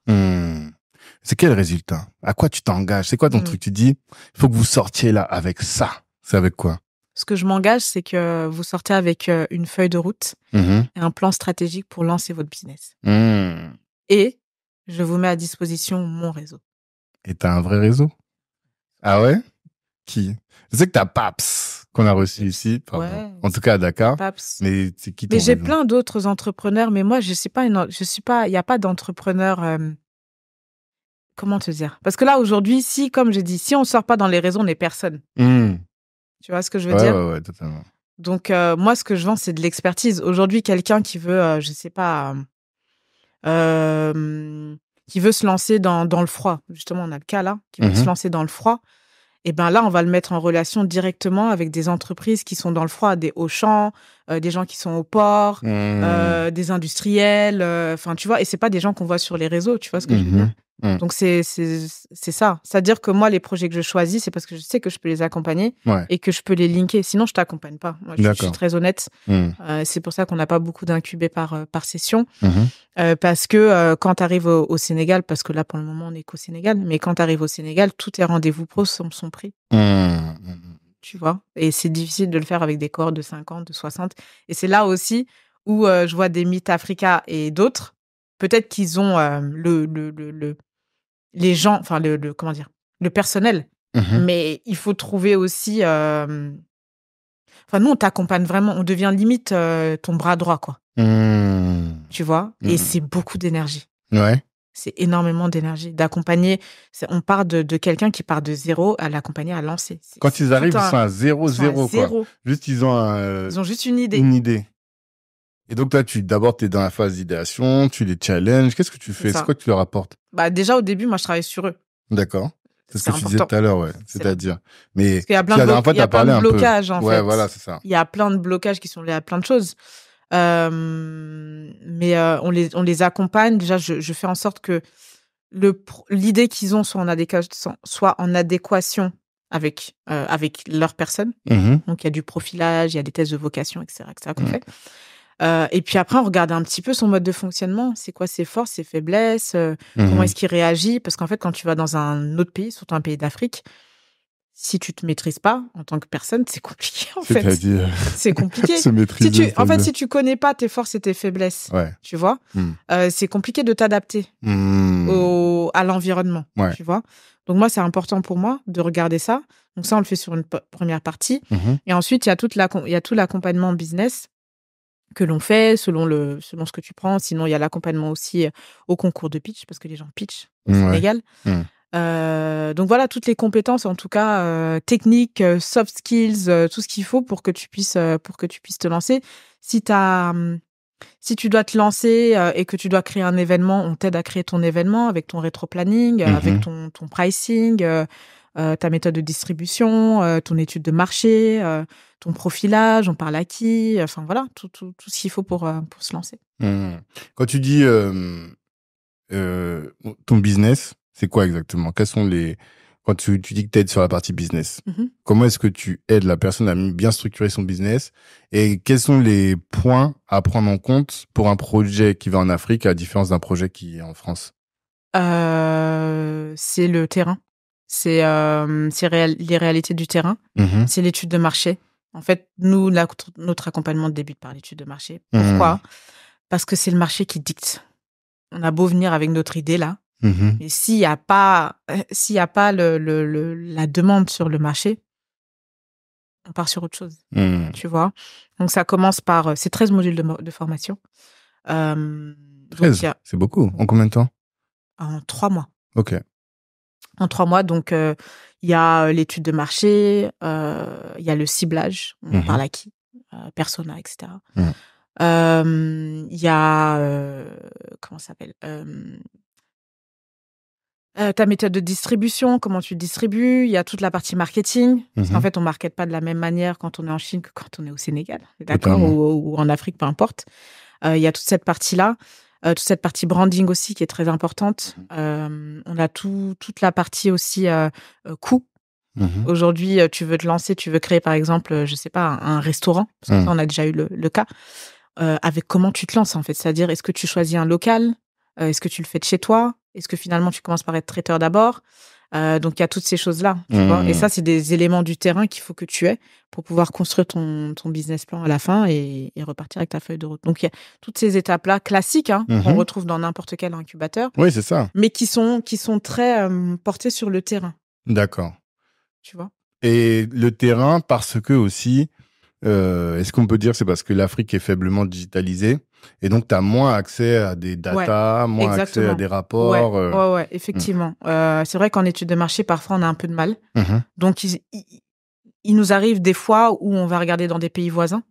C'est quel résultat? À quoi tu t'engages? C'est quoi ton truc? Tu dis, il faut que vous sortiez là avec ça. C'est avec quoi? Ce que je m'engage, c'est que vous sortez avec une feuille de route et un plan stratégique pour lancer votre business. Et je vous mets à disposition mon réseau. Et t'as un vrai réseau? Ah ouais? Qui? Je sais que t'as Paps, qu'on a reçu ici. En tout cas, à Dakar. Paps. Mais c'est qui ton Mais j'ai réseau? plein d'autres entrepreneurs, mais moi, il n'y a pas d'entrepreneur, comment te dire? Parce que là, aujourd'hui, comme j'ai dit, si on sort pas dans les réseaux, on n'est personne. Tu vois ce que je veux dire? Ouais, totalement. Donc, moi, ce que je vends, c'est de l'expertise. Aujourd'hui, quelqu'un qui veut, je sais pas, qui veut se lancer dans le froid. Justement, on a le cas là, qui veut se lancer dans le froid. Et ben là, on va le mettre en relation directement avec des entreprises qui sont dans le froid, des Auchan, des gens qui sont au port, des industriels. Enfin, tu vois, et c'est pas des gens qu'on voit sur les réseaux. Tu vois ce que je veux dire? Donc, c'est ça. C'est-à-dire que moi, les projets que je choisis, c'est parce que je sais que je peux les accompagner et que je peux les linker. Sinon, je t'accompagne pas. Moi, je suis très honnête. C'est pour ça qu'on n'a pas beaucoup d'incubés par session. Parce que quand tu arrives au Sénégal, parce que là, pour le moment, on n'est qu'au Sénégal, mais quand tu arrives au Sénégal, tous tes rendez-vous pros sont pris. Tu vois? Et c'est difficile de le faire avec des cohortes de 50, de 60. Et c'est là aussi où je vois des Meet Africa et d'autres. Peut-être qu'ils ont les gens, enfin, comment dire, le personnel. Mais il faut trouver aussi. Enfin, nous, on t'accompagne vraiment. On devient limite ton bras droit, quoi. Tu vois? Et c'est beaucoup d'énergie. Ouais. C'est énormément d'énergie. D'accompagner. On part de quelqu'un qui part de zéro à l'accompagner à lancer. Quand ils arrivent, ils sont à zéro, quoi. Juste, ils ont juste une idée. Une idée. Et donc, toi, d'abord, tu es dans la phase d'idéation, tu les challenges. Qu'est-ce que tu fais? C'est quoi que tu leur apportes? Déjà, au début, moi, je travaille sur eux. D'accord. C'est ce que tu disais tout à l'heure, ouais. C'est-à-dire. Mais parce qu'il y a plein de blocages, en fait. Ouais, voilà, c'est ça. Il y a plein de blocages qui sont liés à plein de choses. Mais on les accompagne. Déjà, je fais en sorte que l'idée qu'ils ont soit en adéquation avec leur personne. Donc, il y a du profilage, il y a des tests de vocation, etc. qu'on fait. Et puis après, on regarde un petit peu son mode de fonctionnement. C'est quoi ses forces, ses faiblesses, comment est-ce qu'il réagit? Parce qu'en fait, quand tu vas dans un autre pays, surtout un pays d'Afrique, si tu te maîtrises pas en tant que personne, c'est compliqué en fait. C'est-à-dire c'est compliqué. Se maîtriser. Si tu connais pas tes forces et tes faiblesses, tu vois, c'est compliqué de t'adapter à l'environnement, tu vois. Donc moi, c'est important pour moi de regarder ça. Donc ça, on le fait sur une première partie. Et ensuite, il y a tout l'accompagnement business que l'on fait selon ce que tu prends. Sinon, il y a l'accompagnement aussi au concours de pitch, parce que les gens pitchent au Sénégal. Donc voilà, toutes les compétences, en tout cas techniques, soft skills, tout ce qu'il faut pour que tu puisses te lancer. Si tu dois te lancer et que tu dois créer un événement, on t'aide à créer ton événement avec ton rétro-planning, avec ton pricing, ta méthode de distribution, ton étude de marché, ton profilage, on parle à qui, enfin voilà, tout ce qu'il faut pour se lancer. Quand tu dis ton business, c'est quoi exactement? Quels sont quand tu dis que tu aides sur la partie business, comment est-ce que tu aides la personne à bien structurer son business et quels sont les points à prendre en compte pour un projet qui va en Afrique à la différence d'un projet qui est en France? C'est le terrain. C'est les réalités du terrain. C'est l'étude de marché. En fait, nous, notre accompagnement débute par l'étude de marché. Pourquoi? Parce que c'est le marché qui dicte. On a beau venir avec notre idée là, mais s'il y a pas la demande sur le marché, on part sur autre chose. Tu vois? Donc ça commence par c'est 13 modules de formation. 13, c'est beaucoup. En combien de temps? En 3 mois. Ok. En 3 mois, donc il y a l'étude de marché, il y a le ciblage, on parle à qui, persona, etc. Il y a comment ça s'appelle, ta méthode de distribution, comment tu distribues. Il y a toute la partie marketing, parce qu'en fait, on ne markete pas de la même manière quand on est en Chine que quand on est au Sénégal, d'accord, ou en Afrique, peu importe. Il y a toute cette partie-là. Toute cette partie branding aussi qui est très importante. On a toute la partie aussi coût. Aujourd'hui, tu veux te lancer, tu veux créer par exemple, je sais pas, un restaurant. Parce que ça, on a déjà eu le cas. Avec comment tu te lances en fait. C'est-à-dire, est-ce que tu choisis un local? Est-ce que tu le fais de chez toi? Est-ce que finalement tu commences par être traiteur d'abord? Donc, il y a toutes ces choses-là. Tu vois. Et ça, c'est des éléments du terrain qu'il faut que tu aies pour pouvoir construire ton business plan à la fin et repartir avec ta feuille de route. Donc, il y a toutes ces étapes-là classiques qu'on retrouve dans n'importe quel incubateur. Oui, c'est ça. Mais qui sont très portées sur le terrain. D'accord. Tu vois. Et le terrain, parce que aussi, est-ce qu'on peut dire que c'est parce que l'Afrique est faiblement digitalisée et donc tu as moins accès à des data, moins accès à des rapports. Ouais, effectivement. C'est vrai qu'en études de marché, parfois, on a un peu de mal. Donc, il nous arrive des fois où on va regarder dans des pays voisins.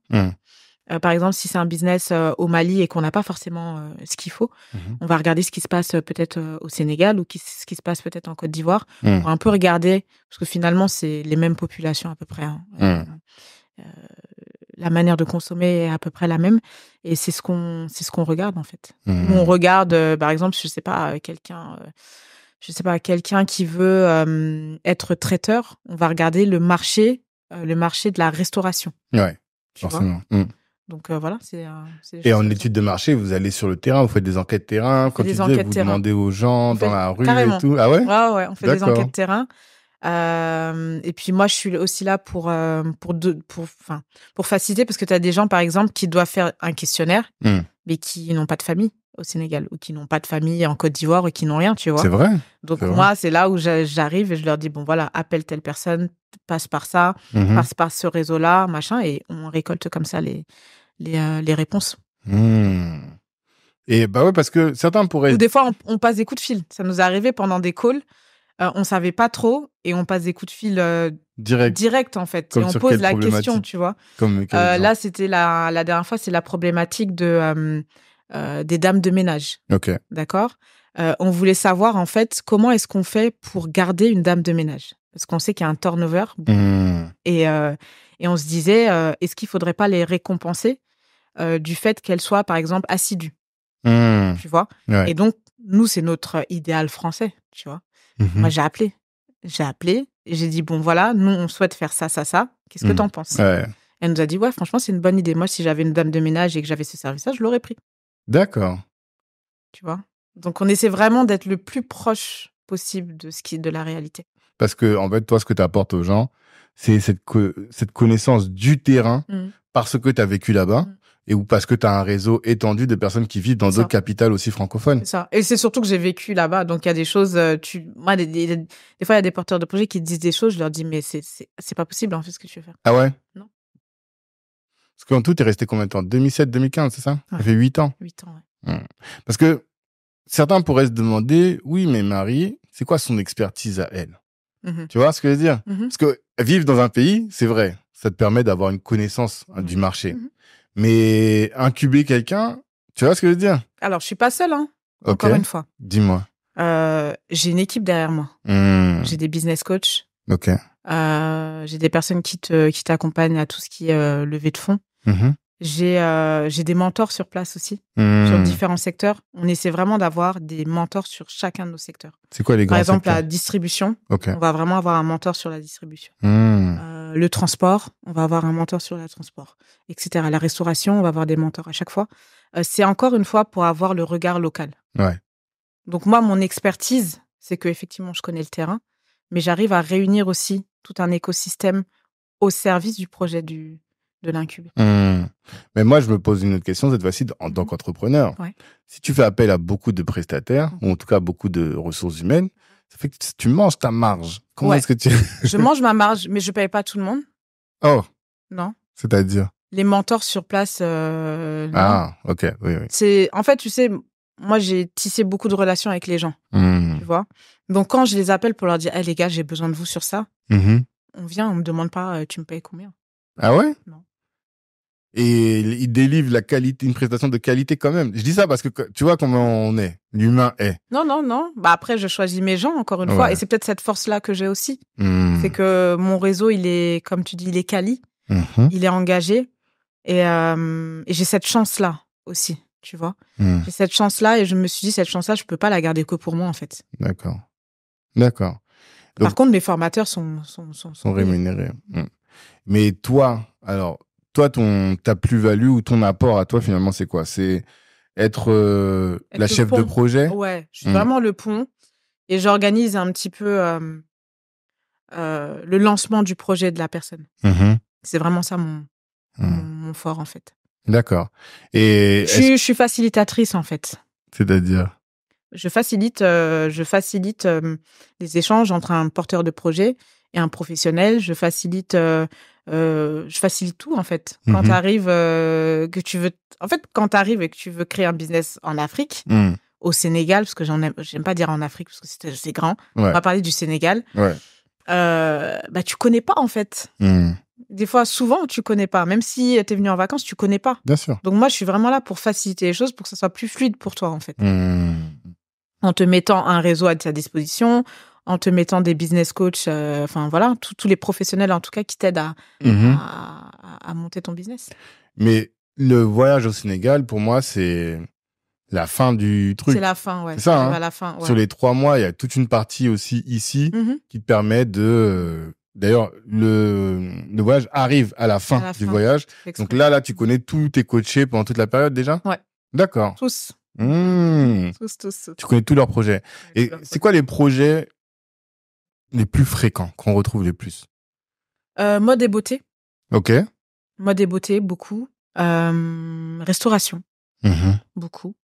Par exemple, si c'est un business au Mali et qu'on n'a pas forcément ce qu'il faut, on va regarder ce qui se passe peut-être au Sénégal ou ce qui se passe peut-être en Côte d'Ivoire. On va un peu regarder, parce que finalement, c'est les mêmes populations à peu près. La manière de consommer est à peu près la même. Et c'est ce qu'on regarde, en fait. Où on regarde, par exemple, je sais pas, quelqu'un qui veut être traiteur, on va regarder le marché de la restauration. Ouais, forcément. Donc voilà, Et en études de marché, vous allez sur le terrain, vous faites des enquêtes terrain, quand tu disais, vous demandez aux gens dans la rue et tout. Ah ouais? Ouais, on fait des enquêtes terrain. Et puis moi, je suis aussi là pour faciliter, parce que tu as des gens, par exemple, qui doivent faire un questionnaire, mais qui n'ont pas de famille au Sénégal, ou qui n'ont pas de famille en Côte d'Ivoire, ou qui n'ont rien, tu vois. C'est vrai. Donc moi, c'est là où j'arrive et je leur dis, bon voilà, appelle telle personne, passe par ça, passe par ce réseau-là, machin, et on récolte comme ça les réponses. Et bah ouais, parce que certains pourraient... Ou des fois, on passe des coups de fil. Ça nous est arrivé pendant des calls. On savait pas trop et on passe des coups de fil direct en fait. Comme et on pose la question, tu vois. Là, c'était la dernière fois, c'est la problématique des dames de ménage. Ok. D'accord. On voulait savoir en fait comment est-ce qu'on fait pour garder une dame de ménage, parce qu'on sait qu'il y a un turnover. Et on se disait, est-ce qu'il faudrait pas les récompenser du fait qu'elles soient par exemple assidues, tu vois. Ouais. Et donc nous, c'est notre idéal français, tu vois. Moi, j'ai appelé et j'ai dit, bon, voilà, nous, on souhaite faire ça. Qu'est-ce que t'en penses? Elle nous a dit, ouais, franchement, c'est une bonne idée. Moi, si j'avais une dame de ménage et que j'avais ce service-là, je l'aurais pris. D'accord. Tu vois? Donc, on essaie vraiment d'être le plus proche possible de la réalité. Parce que, en fait, toi, ce que tu apportes aux gens, c'est cette connaissance du terrain parce que tu as vécu là-bas. Et ou parce que tu as un réseau étendu de personnes qui vivent dans d'autres capitales aussi francophones. C'est ça. Et c'est surtout que j'ai vécu là-bas. Donc, il y a des choses... Moi, des fois, il y a des porteurs de projets qui disent des choses. Je leur dis, mais c'est pas possible, en fait, ce que tu veux faire. Ah ouais? Non. Parce qu'en tout, t'es resté combien de temps? 2007-2015, c'est ça? Ça fait 8 ans. 8 ans, ouais. Parce que certains pourraient se demander, oui, mais Marie, c'est quoi son expertise à elle? Tu vois ce que je veux dire? Parce que vivre dans un pays, c'est vrai, ça te permet d'avoir une connaissance du marché. Mais incuber quelqu'un, tu vois ce que je veux dire? Alors, je suis pas seule, hein. Encore une fois. Dis-moi. J'ai une équipe derrière moi. J'ai des business coachs. Ok. J'ai des personnes qui t'accompagnent à tout ce qui est levée de fonds. J'ai des mentors sur place aussi, sur différents secteurs. On essaie vraiment d'avoir des mentors sur chacun de nos secteurs. C'est quoi les grands secteurs? Par exemple, la distribution. On va vraiment avoir un mentor sur la distribution. Le transport, on va avoir un mentor sur le transport, etc. La restauration, on va avoir des mentors à chaque fois. C'est encore une fois pour avoir le regard local. Ouais. Donc moi, mon expertise, c'est que effectivement, je connais le terrain, mais j'arrive à réunir aussi tout un écosystème au service du projet de l'incube. Mais moi, je me pose une autre question cette fois-ci en tant qu'entrepreneur. Ouais. Si tu fais appel à beaucoup de prestataires, ou en tout cas beaucoup de ressources humaines, ça fait que tu manges ta marge. Comment est-ce que tu... Je mange ma marge, mais je paye pas tout le monde. Oh. Non. C'est-à-dire? Les mentors sur place. Ah, ok, oui. En fait, tu sais, moi, j'ai tissé beaucoup de relations avec les gens. Tu vois. Donc, quand je les appelle pour leur dire, hey, les gars, j'ai besoin de vous sur ça, on vient, on me demande pas, tu me payes combien? Ah ouais? Non. Et il délivre une prestation de qualité quand même. Je dis ça parce que tu vois comment on est, l'humain est. Non. Bah après, je choisis mes gens encore une fois, et c'est peut-être cette force-là que j'ai aussi. C'est que mon réseau, il est, comme tu dis, il est quali, il est engagé, et j'ai cette chance-là aussi, tu vois. J'ai cette chance-là, et je me suis dit, cette chance-là, je peux pas la garder que pour moi en fait. D'accord. Par contre, mes formateurs sont rémunérés. Mais toi, ta plus-value ou ton apport à toi, finalement, c'est quoi? C'est être la chef de projet? Ouais, je suis vraiment le pont. Et j'organise un petit peu le lancement du projet de la personne. C'est vraiment ça mon fort, en fait. D'accord. Et je suis facilitatrice, en fait. C'est-à-dire? Je facilite les échanges entre un porteur de projet et un professionnel. Je facilite tout, en fait. Quand t'arrives, quand t'arrives et que tu veux créer un business en Afrique, au Sénégal, parce que j'aime pas dire en Afrique parce que c'est grand. Ouais. On va parler du Sénégal. Ouais. Tu connais pas, en fait. Des fois, souvent, tu connais pas. Même si t'es venu en vacances, tu connais pas. Bien sûr. Donc moi, je suis vraiment là pour faciliter les choses, pour que ça soit plus fluide pour toi, en fait. En te mettant un réseau à ta disposition, en te mettant des business coachs, voilà, tous les professionnels, en tout cas, qui t'aident à monter ton business. Mais le voyage au Sénégal, pour moi, c'est la fin du truc. C'est la fin, ouais. C'est ça, à la fin, ouais. Sur les 3 mois, il y a toute une partie aussi ici qui te permet de... D'ailleurs, le voyage arrive à la fin du voyage. Donc là, tu connais tous tes coachés pendant toute la période déjà? Ouais. D'accord. Tous. Tous. Tu connais tous leurs projets. Et c'est quoi les projets les plus fréquents qu'on retrouve les plus? Mode et beauté. Ok. Mode et beauté, beaucoup. Restauration. Beaucoup.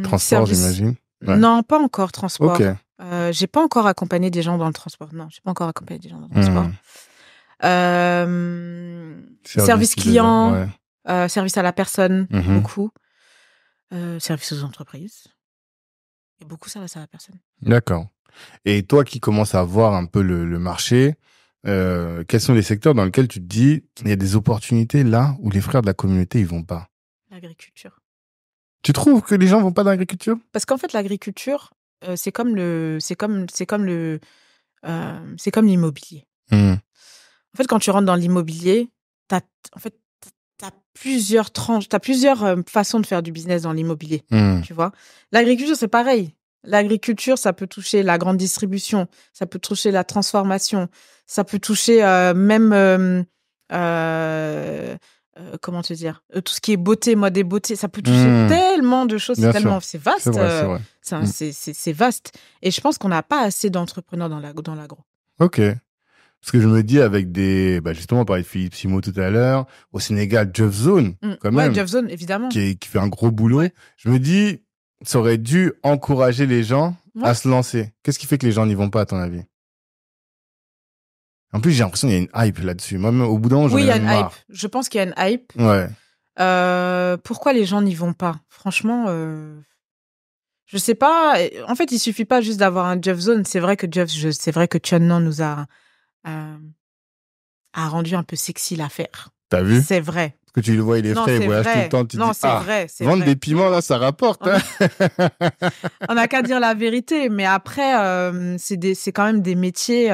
Transport, j'imagine. Ouais. Non, pas encore transport. Ok. J'ai pas encore accompagné des gens dans le transport. Non, j'ai pas encore accompagné des gens dans le transport. Service client, service à la personne, beaucoup. Service aux entreprises. Et beaucoup service à la personne. D'accord. Et toi qui commences à voir un peu le marché, quels sont les secteurs dans lesquels tu te dis il y a des opportunités là où les frères de la communauté ils vont pas? L'agriculture. Tu trouves que les gens vont pas dans l'agriculture? Parce qu'en fait l'agriculture c'est comme l'immobilier. En fait, quand tu rentres dans l'immobilier, t'as plusieurs tranches, t'as plusieurs façons de faire du business dans l'immobilier. Tu vois. L'agriculture, c'est pareil. L'agriculture, ça peut toucher la grande distribution, ça peut toucher la transformation, ça peut toucher comment te dire, tout ce qui est beauté, mode et beauté, ça peut toucher tellement de choses, c'est vaste. C'est vrai. C'est vaste. Et je pense qu'on n'a pas assez d'entrepreneurs dans l'agro. Ok. Parce que je me dis avec justement, on parlait de Philippe Simo tout à l'heure, au Sénégal, Jeff Zone, quand même. Ouais, Jeff Zone, évidemment. Qui fait un gros boulot. Ouais. Je me dis, ça aurait dû encourager les gens à se lancer. Qu'est-ce qui fait que les gens n'y vont pas, à ton avis? En plus, j'ai l'impression qu'il y a une hype là-dessus. Moi, même, au bout d'un moment, j'en ai marre. Oui, il y a une hype. Je pense qu'il y a une hype. Ouais. Pourquoi les gens n'y vont pas? Franchement, je sais pas. En fait, il suffit pas juste d'avoir un Jeff Zone. C'est vrai que Chunnan nous a rendu un peu sexy l'affaire. T'as vu? C'est vrai. Parce que tu le vois, il est frais, il voyage tout le temps. Tu dis, c'est vrai. Vendre des piments, là, ça rapporte. On n'a qu'à dire la vérité. Mais après, c'est quand même des métiers...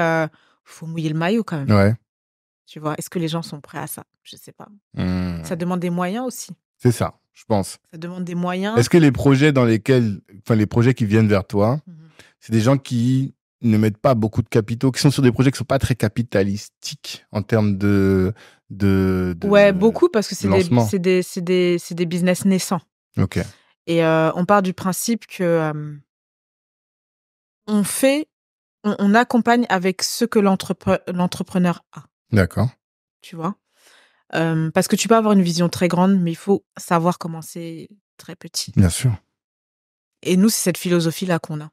faut mouiller le maillot quand même. Ouais. Tu vois, est-ce que les gens sont prêts à ça? Je sais pas. Ça demande des moyens aussi. C'est ça, je pense. Ça demande des moyens. Est-ce que les projets les projets qui viennent vers toi, c'est des gens qui ne mettent pas beaucoup de capitaux, qui sont sur des projets qui sont pas très capitalistiques en termes de ouais, beaucoup parce que c'est des business naissants. Ok. Et on part du principe que on accompagne avec ce que l'entrepreneur a. D'accord. Tu vois, parce que tu peux avoir une vision très grande, mais il faut savoir commencer très petit. Bien sûr. Et nous, c'est cette philosophie-là qu'on a.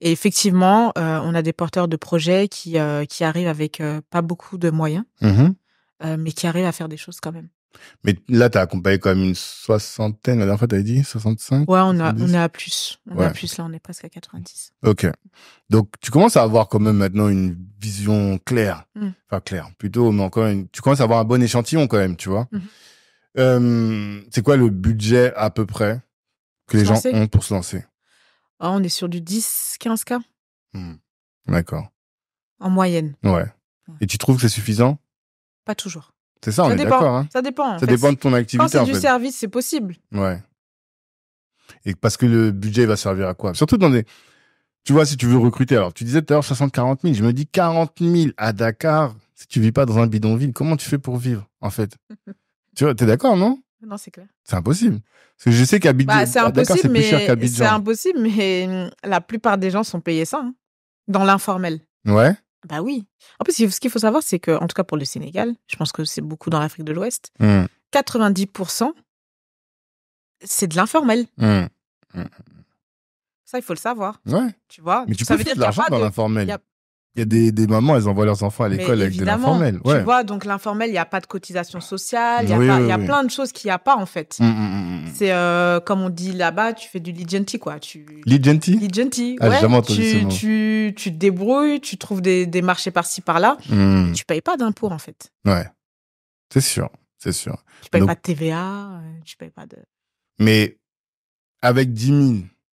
Et effectivement, on a des porteurs de projets qui arrivent avec pas beaucoup de moyens, mais qui arrivent à faire des choses quand même. Mais là, tu as accompagné quand même une 60aine, la dernière fois, tu avais dit 65? Ouais, on est à plus. On est à plus, là, on est presque à 90. Ok. Donc, tu commences à avoir quand même maintenant une vision claire. Enfin, claire, plutôt, mais encore tu commences à avoir un bon échantillon quand même, tu vois. C'est quoi le budget à peu près que les gens ont pour se lancer? On est sur du 10-15K. D'accord. En moyenne. Ouais. Et tu trouves que c'est suffisant? Pas toujours. C'est ça, on est d'accord. Hein. Ça dépend. Ça dépend de ton activité. Quand c'est du service, c'est possible. Ouais. Et parce que le budget va servir à quoi? Surtout dans des... Tu vois, si tu veux recruter, alors tu disais tout à l'heure 60-40 000. Je me dis 40 000 à Dakar, si tu vis pas dans un bidonville, comment tu fais pour vivre, en fait? Tu vois, t'es d'accord, non? Non, c'est clair. C'est impossible. Parce que je sais qu'à Dakar, c'est plus cher qu'Abidjan. C'est impossible, mais la plupart des gens sont payés ça, hein, dans l'informel. Ouais. Bah oui. En plus, ce qu'il faut savoir, c'est que, en tout cas pour le Sénégal, je pense que c'est beaucoup dans l'Afrique de l'Ouest, 90%, c'est de l'informel. Ça, il faut le savoir. Ouais. Tu vois. Mais tu peux faire de l'argent dans l'informel. Il y a des mamans, elles envoient leurs enfants à l'école avec de l'informel. Tu vois, donc l'informel, il n'y a pas de cotisation sociale, il y a plein de choses qu'il n'y a pas, en fait. C'est, comme on dit là-bas, tu fais du Ligenti, quoi. Ligenti? Ligenti, ouais. J'ai jamais entendu ce mot. Tu te débrouilles, tu trouves des marchés par-ci, par-là. Tu payes pas d'impôts, en fait. Ouais. C'est sûr. Tu payes pas de TVA, tu payes pas de... Mais avec 10 000,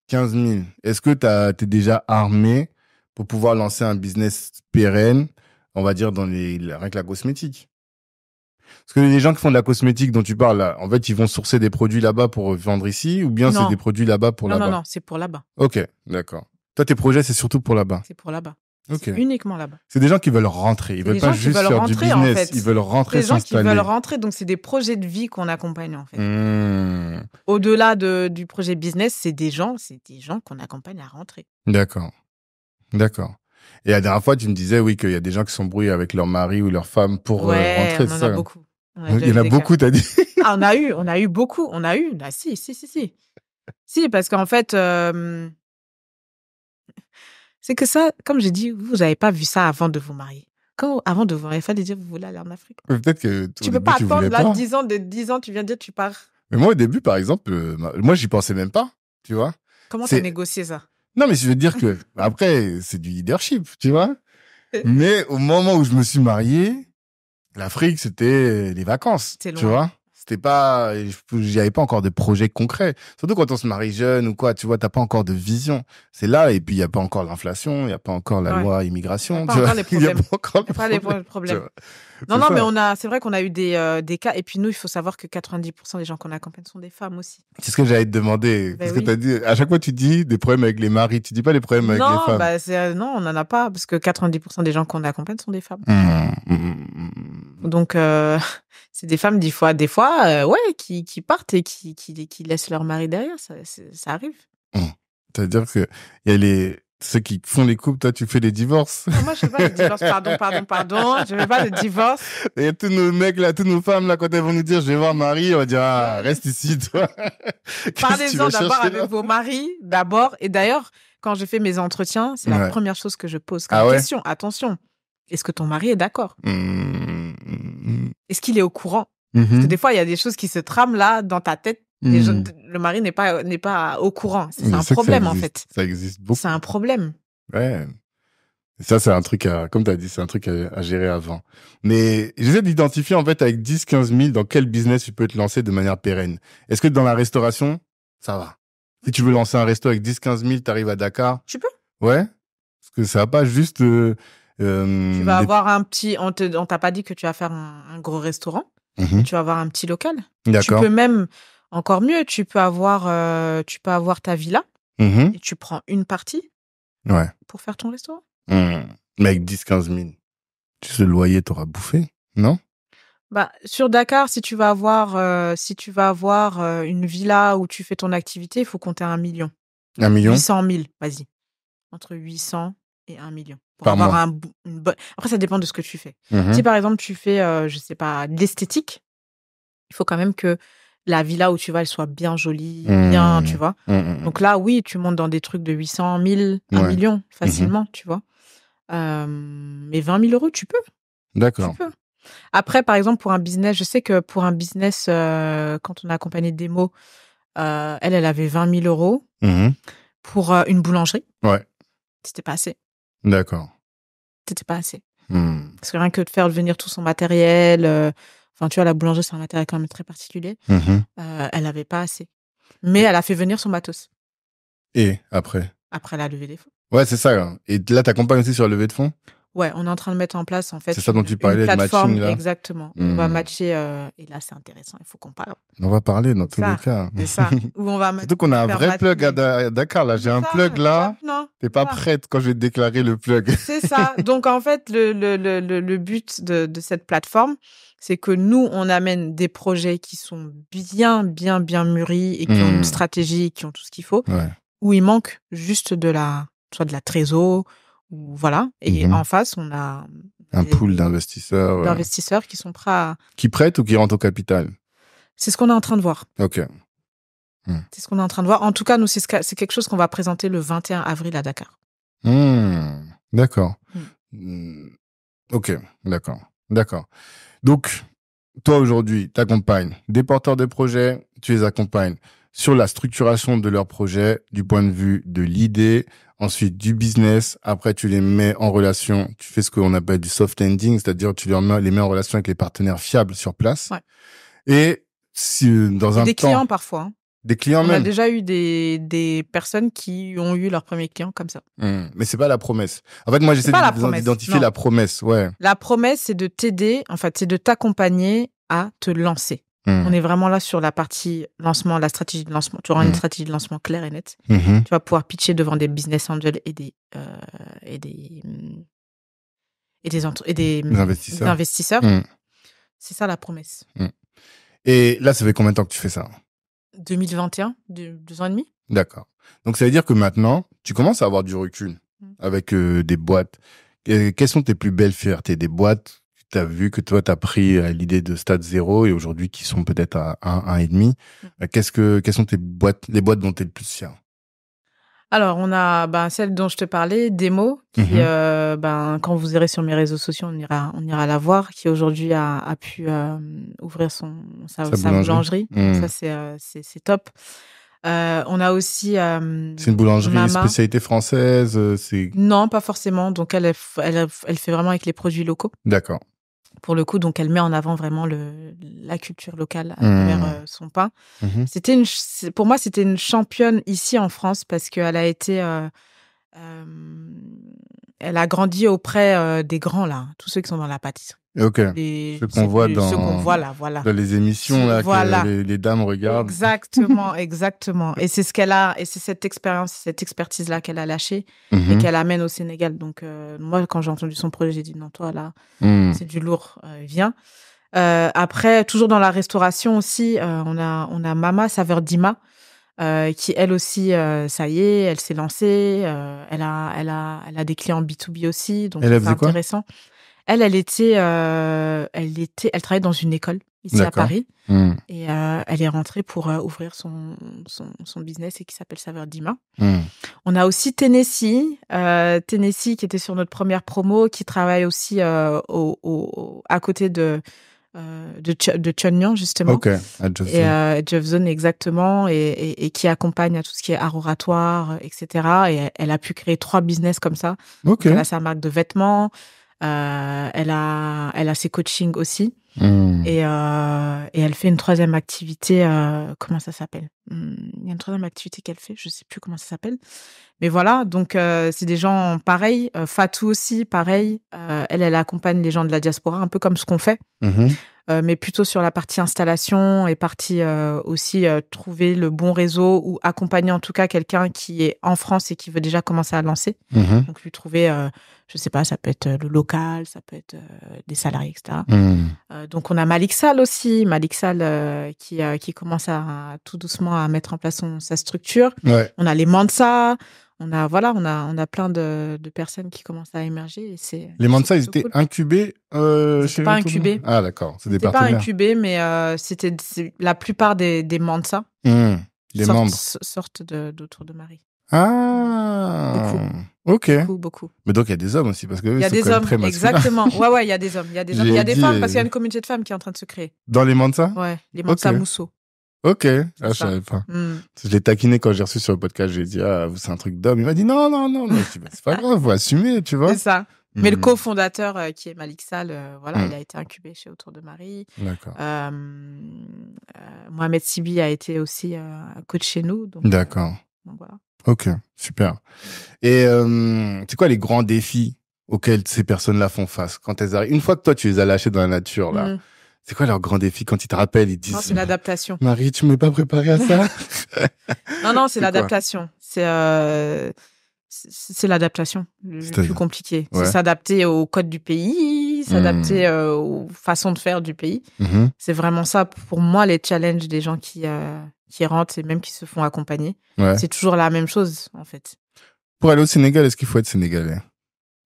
15 000, est-ce que t'es déjà armé pour pouvoir lancer un business pérenne, on va dire, dans rien que la cosmétique? Parce que les gens qui font de la cosmétique dont tu parles, là, en fait, ils vont sourcer des produits là-bas pour vendre ici, ou bien c'est des produits là-bas pour là-bas? Non, c'est pour là-bas. Ok, d'accord. Toi, tes projets, c'est surtout pour là-bas? C'est pour là-bas. Okay. C'est uniquement là-bas. C'est des gens qui veulent rentrer. Ils veulent pas juste faire du business. En fait. Ils veulent rentrer, s'installer. C'est des gens qui veulent rentrer. Donc, c'est des projets de vie qu'on accompagne, en fait. Au-delà du projet business, c'est des gens qu'on accompagne à rentrer. D'accord. Et la dernière fois, tu me disais, oui, qu'il y a des gens qui s'embrouillent avec leur mari ou leur femme pour rentrer. On en a beaucoup. Il y en a beaucoup, t'as dit? On a eu beaucoup. Ah, si. Si, parce qu'en fait, c'est que ça, comme j'ai dit, vous n'avez pas vu ça avant de vous marier. Avant de vous marier, il fallait dire, vous voulez aller en Afrique. Peut-être que tu peux pas attendre, là, 10 ans, tu viens de dire, tu pars. Mais moi, au début, par exemple, moi, j'y pensais même pas, tu vois. Comment t'as négocié ça? Non, mais je veux dire que, après, c'est du leadership, tu vois. Mais au moment où je me suis marié, l'Afrique, c'était les vacances, tu vois. C'était pas, j'y avais pas encore de projet concret. Surtout quand on se marie jeune ou quoi, tu vois, t'as pas encore de vision. C'est là, et puis il y a pas encore l'inflation, il y a pas encore la loi immigration. Il y a pas encore les problèmes. Non, mais c'est vrai qu'on a eu des cas, et puis nous, il faut savoir que 90% des gens qu'on accompagne sont des femmes aussi. C'est ce que j'allais te demander. Parce que t'as dit, à chaque fois tu dis des problèmes avec les maris, tu dis pas les problèmes avec les femmes. Non, on n'en a pas, parce que 90% des gens qu'on accompagne sont des femmes. Donc, c'est des femmes, des fois, qui partent et qui laissent leur mari derrière. Ça arrive. C'est-à-dire que il y a ceux qui font les couples, toi, tu fais les divorces. Non, moi, je fais pas les divorces. Pardon. Je fais pas les divorces. Et tous nos mecs, là, toutes nos femmes, là, quand elles vont nous dire, je vais voir Marie, on va dire, reste ici, toi. Parlez-en d'abord avec vos maris, d'abord. Et d'ailleurs, quand je fais mes entretiens, c'est la première chose que je pose comme question. Attention. Est-ce que ton mari est d'accord? Est-ce qu'il est au courant? Parce que des fois, il y a des choses qui se trament là, dans ta tête. Le mari n'est pas au courant. C'est un problème, en fait. Ça existe beaucoup. C'est un problème. Ouais. Et ça, c'est un truc comme tu as dit, c'est un truc à gérer avant. Mais j'essaie d'identifier, en fait, avec 10-15 000, dans quel business tu peux te lancer de manière pérenne. Est-ce que dans la restauration, ça va? Si tu veux lancer un resto avec 10-15 000, t'arrives à Dakar? Tu peux. Ouais. Parce que ça va pas juste... tu vas avoir un petit... On t'a pas dit que tu vas faire un gros restaurant. Tu vas avoir un petit local. D'accord. Tu peux même... Encore mieux, tu peux avoir ta villa et tu prends une partie pour faire ton restaurant. Mais avec 10-15 000, tu sais, le loyer, t'auras bouffé, non? Sur Dakar, si tu vas avoir une villa où tu fais ton activité, il faut compter 1 million. 1 million? 800 000, vas-y. Entre 800 et 1 million. Pour par avoir mois. une bonne... Après, ça dépend de ce que tu fais. Si par exemple, tu fais, je sais pas, de l'esthétique, il faut quand même que la villa où tu vas, elle soit bien jolie, bien, tu vois. Donc là, oui, tu montes dans des trucs de 800 000, 1 million, facilement, tu vois. Mais 20 000 euros, tu peux. D'accord. Tu peux. Après, par exemple, pour un business, je sais que pour un business, quand on a accompagné Demo, elle avait 20 000 euros pour une boulangerie. Ouais. C'était pas assez. D'accord. C'était pas assez. Parce que rien que de faire venir tout son matériel... Enfin, tu vois, la boulangerie, c'est un matériel quand même très particulier. Elle n'avait pas assez. Mais elle a fait venir son matos. Et après? Après, elle a levé des fonds. Ouais, c'est ça. Et là, t'accompagnes aussi sur la levée de fonds? Ouais, on est en train de mettre en place, en fait, c'est ça dont tu parlais, une plateforme, le matching, là. Exactement. On va matcher, et là, c'est intéressant, il faut qu'on parle. On va parler dans tous les cas. C'est ça. Où on va surtout qu'on a un vrai plug à Dakar, là. J'ai un plug là. Non. T'es pas prête quand je vais te déclarer le plug. C'est ça. Donc, en fait, le but de cette plateforme, c'est que nous, on amène des projets qui sont bien mûris et qui ont une stratégie, qui ont tout ce qu'il faut, où il manque juste soit de la trésor, ou voilà. Et en face, on a un pool d'investisseurs. D'investisseurs qui sont prêts à... Qui prêtent ou qui rentrent au capital? C'est ce qu'on est en train de voir. Ok. C'est ce qu'on est en train de voir. En tout cas, nous, c'est quelque chose qu'on va présenter le 21 avril à Dakar. D'accord. Ok, d'accord. Donc, toi, aujourd'hui, tu accompagnes des porteurs de projets, tu les accompagnes sur la structuration de leur projet, du point de vue de l'idée, ensuite du business. Après, tu les mets en relation, tu fais ce qu'on appelle du soft ending, c'est-à-dire tu les mets en relation avec les partenaires fiables sur place. Ouais. Et si, dans un des temps... clients parfois. Hein. Des clients même. On a déjà eu des personnes qui ont eu leurs premiers clients comme ça. Mais c'est pas la promesse. En fait, moi, j'essaie d'identifier la promesse. Ouais. La promesse, c'est de t'aider, en fait, c'est de t'accompagner à te lancer. On est vraiment là sur la partie lancement, la stratégie de lancement. Tu auras une stratégie de lancement claire et nette. Tu vas pouvoir pitcher devant des business angels et des investisseurs. C'est ça la promesse. Et là, ça fait combien de temps que tu fais ça ? 2021, 2 ans et demi. D'accord. Donc, ça veut dire que maintenant, tu commences à avoir du recul avec des boîtes. Quelles sont tes plus belles fiertés ? Des boîtes que tu as vues, que toi, tu as pris à l'idée de stade 0 et aujourd'hui qui sont peut-être à 1,5. Quelles sont les boîtes dont tu es le plus fier ? Alors, on a celle dont je te parlais, Demo, qui, quand vous irez sur mes réseaux sociaux, on ira la voir, qui aujourd'hui a pu ouvrir sa boulangerie. Ça, c'est top. On a aussi... c'est une boulangerie spécialité française Non, pas forcément. Donc, elle fait vraiment avec les produits locaux. D'accord. Pour le coup, donc elle met en avant vraiment la culture locale à travers son pain. Pour moi, c'était une championne ici en France parce qu'elle a été... elle a grandi auprès des grands, là, tous ceux qui sont dans la pâtisserie. Ok. Ceux qu'on voit dans les émissions là, que les dames regardent. Exactement. Et c'est ce qu'elle a, et c'est cette expérience, cette expertise-là qu'elle a lâchée et qu'elle amène au Sénégal. Donc, moi, quand j'ai entendu son projet, j'ai dit non, toi, là, c'est du lourd, viens. Après, toujours dans la restauration aussi, on a Mama Saveur Dima, qui elle aussi, ça y est, elle s'est lancée. Elle a des clients B2B aussi, donc c'est intéressant. Elle travaillait dans une école ici à Paris et elle est rentrée pour ouvrir son business et qui s'appelle Saveur Dima. On a aussi Tennessee qui était sur notre première promo, qui travaille aussi à côté de Chunyan, justement. Ok, à Jeff Zone. Et Jeff Zone, exactement, et qui accompagne à tout ce qui est art oratoire, etc. Et elle a pu créer 3 business comme ça. Ok. Elle a sa marque de vêtements, elle a ses coachings aussi. Et elle fait une 3e activité, comment ça s'appelle ? Il y a une 3e activité qu'elle fait, je sais plus comment ça s'appelle. Mais voilà, donc c'est des gens pareils. Fatou aussi, pareil. Elle accompagne les gens de la diaspora, un peu comme ce qu'on fait. Mais plutôt sur la partie installation et partie aussi trouver le bon réseau ou accompagner en tout cas quelqu'un qui est en France et qui veut déjà commencer à lancer. Donc lui trouver, je sais pas, ça peut être le local, ça peut être des salariés, etc. Donc on a Malik Sall aussi, qui commence à tout doucement à mettre en place sa structure. Ouais. On a les Mansa. On a plein de personnes qui commencent à émerger. Et les Mansa, ils étaient incubés chez pas incubés. Ah, d'accord. C'est des partenaires. Pas incubés, mais c'était la plupart des Mansa. Les membres. Sortent d'autour de Marie. Ah. Beaucoup. Ok. Beaucoup. Mais donc, il y a des hommes aussi, parce que il y a des hommes, exactement. Ouais, il y a des hommes. Il y a des femmes, parce qu'il y a une communauté de femmes qui est en train de se créer. Dans les Mansa ? Ouais, les Mansa Mousso. Ok, je savais pas. Je l'ai taquiné quand j'ai reçu sur le podcast, j'ai dit, c'est un truc d'homme. Il m'a dit, non. C'est pas grave, faut assumer, tu vois. C'est ça. Mais le cofondateur, qui est Malik Sall, il a été incubé chez Autour de Marie. D'accord. Mohamed Sibi a été aussi coach chez nous. Donc, d'accord. Donc voilà. Ok, super. Et c'est quoi les grands défis auxquels ces personnes-là font face quand elles arrivent ? Une fois que toi, tu les as lâchées dans la nature, là, c'est quoi leur grand défi quand ils te rappellent, ils disent... Non, c'est l'adaptation. Marie, tu m'es pas préparée à ça. Non, c'est l'adaptation. C'est l'adaptation le plus compliqué. Ouais. C'est s'adapter au code du pays, s'adapter aux façons de faire du pays. C'est vraiment ça, pour moi, les challenges des gens qui rentrent et même qui se font accompagner. Ouais. C'est toujours la même chose, en fait. Pour aller au Sénégal, est-ce qu'il faut être sénégalais ?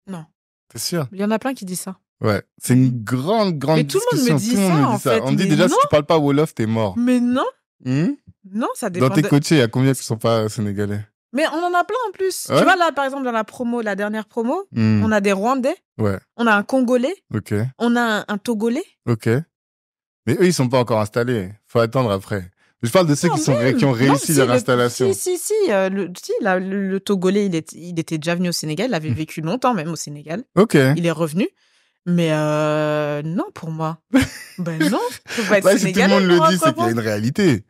Non. T'es sûr ? Il y en a plein qui disent ça. Ouais, c'est une grande mais tout discussion. Le monde me dit ça, en fait. On me dit déjà, si tu parles pas Wolof, t'es mort. Mais non. Non, ça dépend. Dans tes coachés, il y a combien qui sont pas sénégalais ? Mais on en a plein en plus. Ouais. Tu vois, là, par exemple, dans la dernière promo, on a des Rwandais. Ouais. On a un Congolais. Ok. On a un Togolais. Ok. Mais eux, ils sont pas encore installés. Faut attendre après. Je parle de ceux qui ont réussi leur installation. Si. Le Togolais, il était déjà venu au Sénégal. Il avait vécu longtemps même au Sénégal. Ok. Il est revenu. Mais non, pour moi. Ben non. Faut pas être Bah, si tout le sénégalais. monde le dit, c'est qu'il y a une réalité.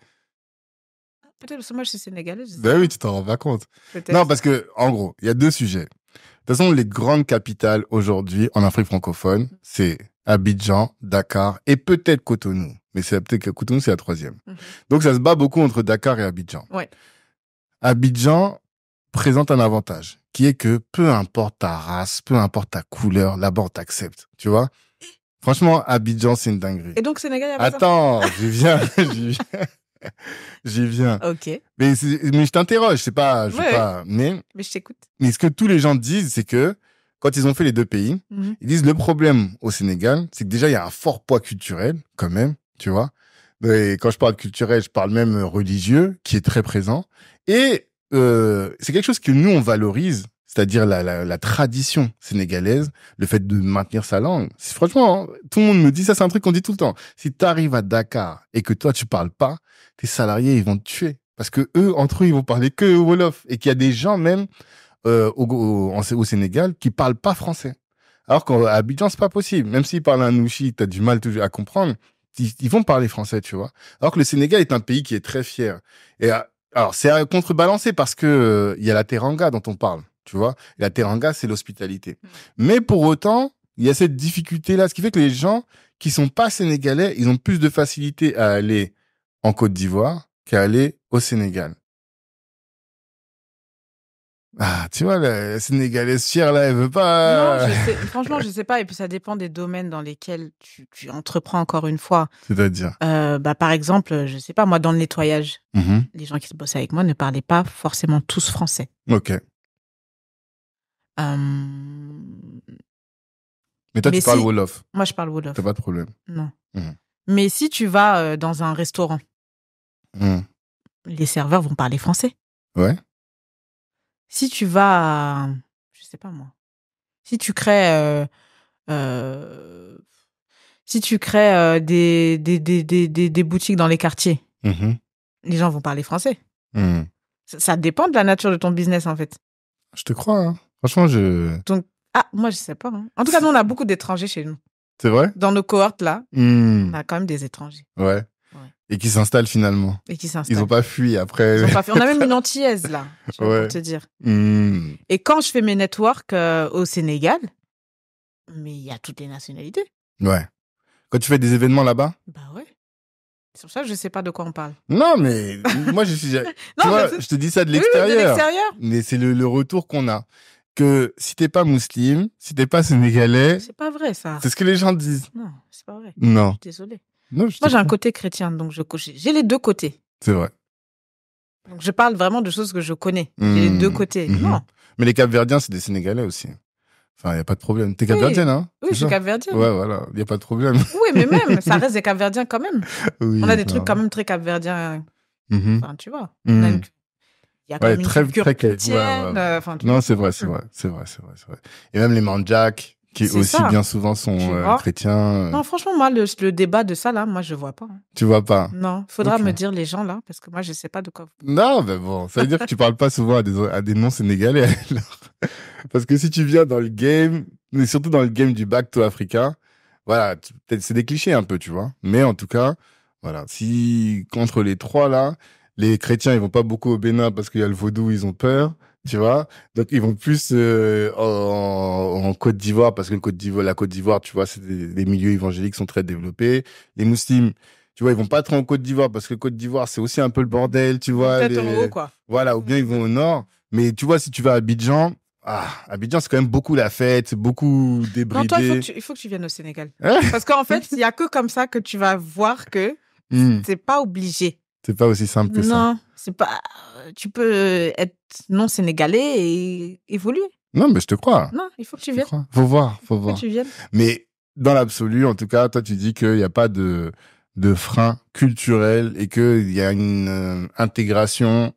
Peut-être parce que moi, je suis sénégalaise. Ben oui, tu t'en rends pas compte. Peut-être. Non, parce que, en gros, il y a deux sujets. De toute façon, les grandes capitales aujourd'hui en Afrique francophone, c'est Abidjan, Dakar et peut-être Cotonou. Mais c'est peut-être que Cotonou, c'est la troisième. Donc, ça se bat beaucoup entre Dakar et Abidjan. Ouais. Abidjan présente un avantage, qui est que peu importe ta race, peu importe ta couleur, là-bas, on t'accepte. Tu vois? Franchement, Abidjan, c'est une dinguerie. Et donc, Sénégal, il y a pas ça? Attends, j'y viens. Ok. Mais je t'interroge, je sais pas. Mais je t'écoute. ce que tous les gens disent, c'est que quand ils ont fait les deux pays, ils disent le problème au Sénégal, c'est que déjà, il y a un fort poids culturel, quand même, tu vois. Et quand je parle culturel, je parle même religieux, qui est très présent. Et c'est quelque chose que nous, on valorise, c'est-à-dire la tradition sénégalaise, le fait de maintenir sa langue. Franchement, hein, tout le monde me dit ça, c'est un truc qu'on dit tout le temps. Si tu arrives à Dakar et que toi, tu parles pas, tes salariés, ils vont te tuer. Parce que eux, entre eux, ils vont parler que Wolof. Et qu'il y a des gens même au Sénégal qui parlent pas français. Alors qu'à Abidjan, c'est pas possible. Même s'ils parlent un nouchi, t'as du mal à comprendre. Ils vont parler français, tu vois. Alors que le Sénégal est un pays qui est très fier. Et alors, c'est à contrebalancé parce que il y a la teranga dont on parle, tu vois. Et la teranga, c'est l'hospitalité. Mais pour autant, il y a cette difficulté-là, ce qui fait que les gens qui sont pas sénégalais, ils ont plus de facilité à aller en Côte d'Ivoire qu'à aller au Sénégal. Ah, tu vois, la Sénégalaise fière, là, elle veut pas... Non, franchement, je sais pas. Et puis, ça dépend des domaines dans lesquels tu entreprends encore une fois. C'est-à-dire par exemple, je sais pas, moi, dans le nettoyage, les gens qui bossaient avec moi ne parlaient pas forcément tous français. Ok. Mais toi, tu parles Wolof. Moi, je parle Wolof. T'as pas de problème. Non. Mais si tu vas dans un restaurant, les serveurs vont parler français. Ouais. Si tu vas, je sais pas moi, si tu crées des boutiques dans les quartiers, les gens vont parler français. Ça dépend de la nature de ton business, en fait. Je te crois, hein. Franchement, Donc, moi, je sais pas. Hein. En tout cas, nous, on a beaucoup d'étrangers chez nous. C'est vrai? Dans nos cohortes, là, on a quand même des étrangers. Ouais. Et qui s'installent finalement. Ils n'ont pas fui après. On a même une antillaise, là, pour te dire. Et quand je fais mes networks au Sénégal, mais il y a toutes les nationalités. Ouais. Quand tu fais des événements là-bas? Bah ouais. C'est pour ça que je sais pas de quoi on parle. Non, mais moi, je suis... tu vois, je te dis ça de l'extérieur. Oui, de l'extérieur. Mais c'est le retour qu'on a. Que si t'es pas musulman, si t'es pas sénégalais... C'est pas vrai, ça. C'est ce que les gens disent. Non, c'est pas vrai. Non. Je suis désolée. Non, moi, j'ai un côté chrétien, donc j'ai les deux côtés. C'est vrai. Donc, je parle vraiment de choses que je connais. J'ai les deux côtés. Non. Mais les Capverdiens, c'est des Sénégalais aussi. Enfin, il n'y a pas de problème. T'es Capverdienne, hein? Oui, je suis Capverdienne. Ouais, voilà. Il n'y a pas de problème. Oui, mais même, ça reste des Capverdiens quand même. Oui, on a des trucs quand même très Capverdiens. Enfin, tu vois. Il y a quand même une culture chrétienne. Non, c'est vrai. Et même les Mandjaks, qui aussi bien souvent sont chrétiens. Non, franchement, moi, le débat de ça, là, moi, je vois pas. Hein. Tu vois pas? Non, faudra me dire les gens, là, parce que moi, je sais pas de quoi. Non, mais bon, ça veut dire que tu parles pas souvent à des non-sénégalais, alors. Parce que si tu viens dans le game, mais surtout dans le game du back to africain, voilà, c'est des clichés un peu, tu vois. Mais en tout cas, voilà, si contre les trois, là, les chrétiens, ils vont pas beaucoup au Bénin parce qu'il y a le vaudou, ils ont peur. Tu vois, donc ils vont plus en Côte d'Ivoire parce que la Côte d'Ivoire, tu vois, c'est les milieux évangéliques sont très développés. Les musulmans, tu vois, ils vont pas trop en Côte d'Ivoire parce que Côte d'Ivoire, c'est aussi un peu le bordel, tu vois. Peut-être en haut, quoi. Voilà, ou bien ils vont au nord. Mais tu vois, si tu vas à Abidjan, Abidjan, c'est quand même beaucoup la fête, c'est beaucoup débridé. Non, toi, il faut que tu viennes au Sénégal. Parce qu'en fait, il y a que comme ça que tu vas voir que c'est pas obligé. C'est pas aussi simple que ça. Non, c'est pas. Tu peux être non sénégalais et évoluer. Non, mais je te crois. Non, il faut que tu viennes. Faut voir. Il faut que tu viennes. Mais dans l'absolu, en tout cas, toi, tu dis qu'il n'y a pas de frein culturel et qu'il y a une intégration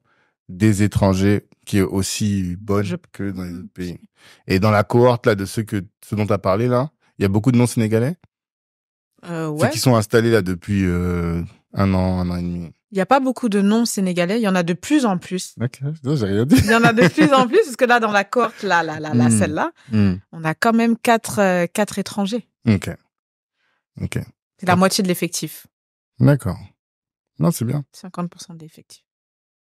des étrangers qui est aussi bonne que dans les autres pays. Et dans la cohorte là de ceux dont tu as parlé là, il y a beaucoup de non-sénégalais. Ouais. Ceux qui sont installés là depuis un an et demi. Il n'y a pas beaucoup de non-sénégalais. Il y en a de plus en plus. Ok, non, j'ai rien dit. Il y en a de plus en plus, parce que là, dans la cohorte, celle-là, on a quand même 4 étrangers. Ok. C'est la moitié de l'effectif. D'accord. Non, c'est bien. 50% de l'effectif.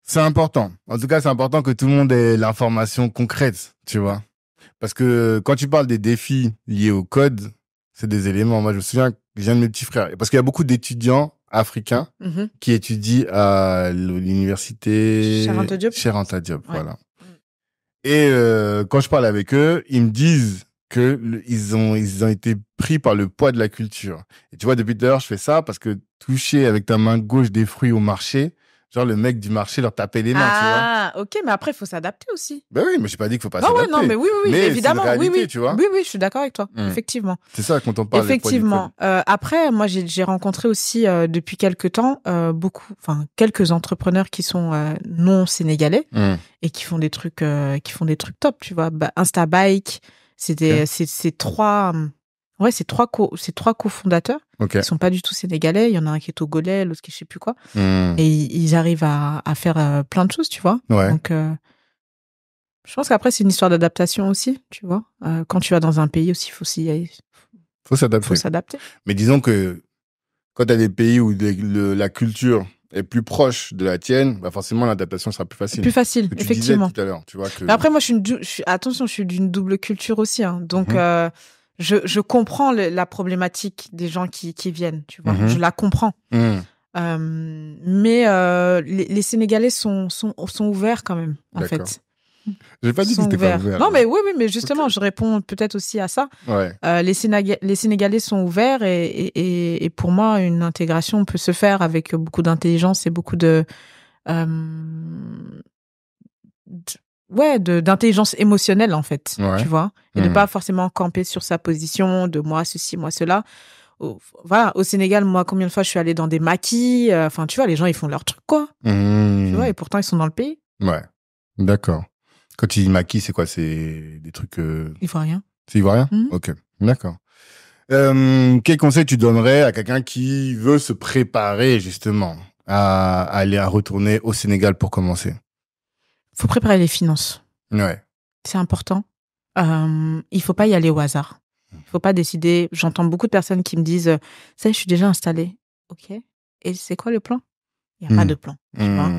C'est important. En tout cas, c'est important que tout le monde ait l'information concrète, tu vois. Parce que quand tu parles des défis liés au code, c'est des éléments. Moi, je me souviens que j'ai un de mes petits frères. Parce qu'il y a beaucoup d'étudiants africains qui étudient à l'université Cheikh Anta Diop, ouais. Voilà. Et quand je parle avec eux, ils me disent que ils ont été pris par le poids de la culture. Et tu vois, depuis tout à l'heure, je fais ça parce que toucher avec ta main gauche des fruits au marché, genre le mec du marché leur tapait les mains, tu vois. Ah, ok, mais après, il faut s'adapter aussi. Ben oui, mais j'ai pas dit qu'il faut pas s'adapter. Non, mais oui, mais évidemment. C'est une réalité, oui, tu vois. Oui, je suis d'accord avec toi, effectivement. C'est ça, quand on parle effectivement. Après, moi, j'ai rencontré aussi, depuis quelques temps, quelques entrepreneurs qui sont non sénégalais et qui font des trucs top, tu vois. Instabike, c'est trois cofondateurs. Okay. Ils sont pas du tout sénégalais. Il y en a un qui est togolais, l'autre qui est je sais plus quoi. Et ils arrivent à faire plein de choses, tu vois. Ouais. Donc, je pense qu'après, c'est une histoire d'adaptation aussi, tu vois. Quand tu vas dans un pays aussi, faut s'adapter. Mais disons que quand tu as des pays où la culture est plus proche de la tienne, bah forcément, l'adaptation sera plus facile. Plus facile, effectivement. Tu disais tout à l'heure, tu vois que... Mais après, moi, je suis d'une double culture aussi, hein. Donc, je comprends la problématique des gens qui viennent, tu vois. Je la comprends. Mais les Sénégalais sont ouverts quand même, en fait. J'ai pas dit que c'était pas ouvert. Non, mais oui, mais justement, je réponds peut-être aussi à ça. Ouais. Les Sénégalais sont ouverts et pour moi, une intégration peut se faire avec beaucoup d'intelligence et beaucoup d'intelligence émotionnelle, en fait, tu vois, et de pas forcément camper sur sa position de moi ceci, moi cela. Voilà, au Sénégal, moi, combien de fois je suis allée dans des maquis, enfin, tu vois, les gens, ils font leur truc, quoi. Tu vois, et pourtant, ils sont dans le pays. Ouais, d'accord. Quand tu dis maquis, c'est quoi? C'est des trucs... Ivoiriens. C'est ivoirien? Ok, d'accord. Quel conseil tu donnerais à quelqu'un qui veut se préparer, justement, à retourner au Sénégal pour commencer? Faut préparer les finances. Ouais. C'est important. Il faut pas y aller au hasard. Il faut pas décider. J'entends beaucoup de personnes qui me disent, ça, je suis déjà installée. Ok. Et c'est quoi le plan? Il y a pas de plan. Tu vois.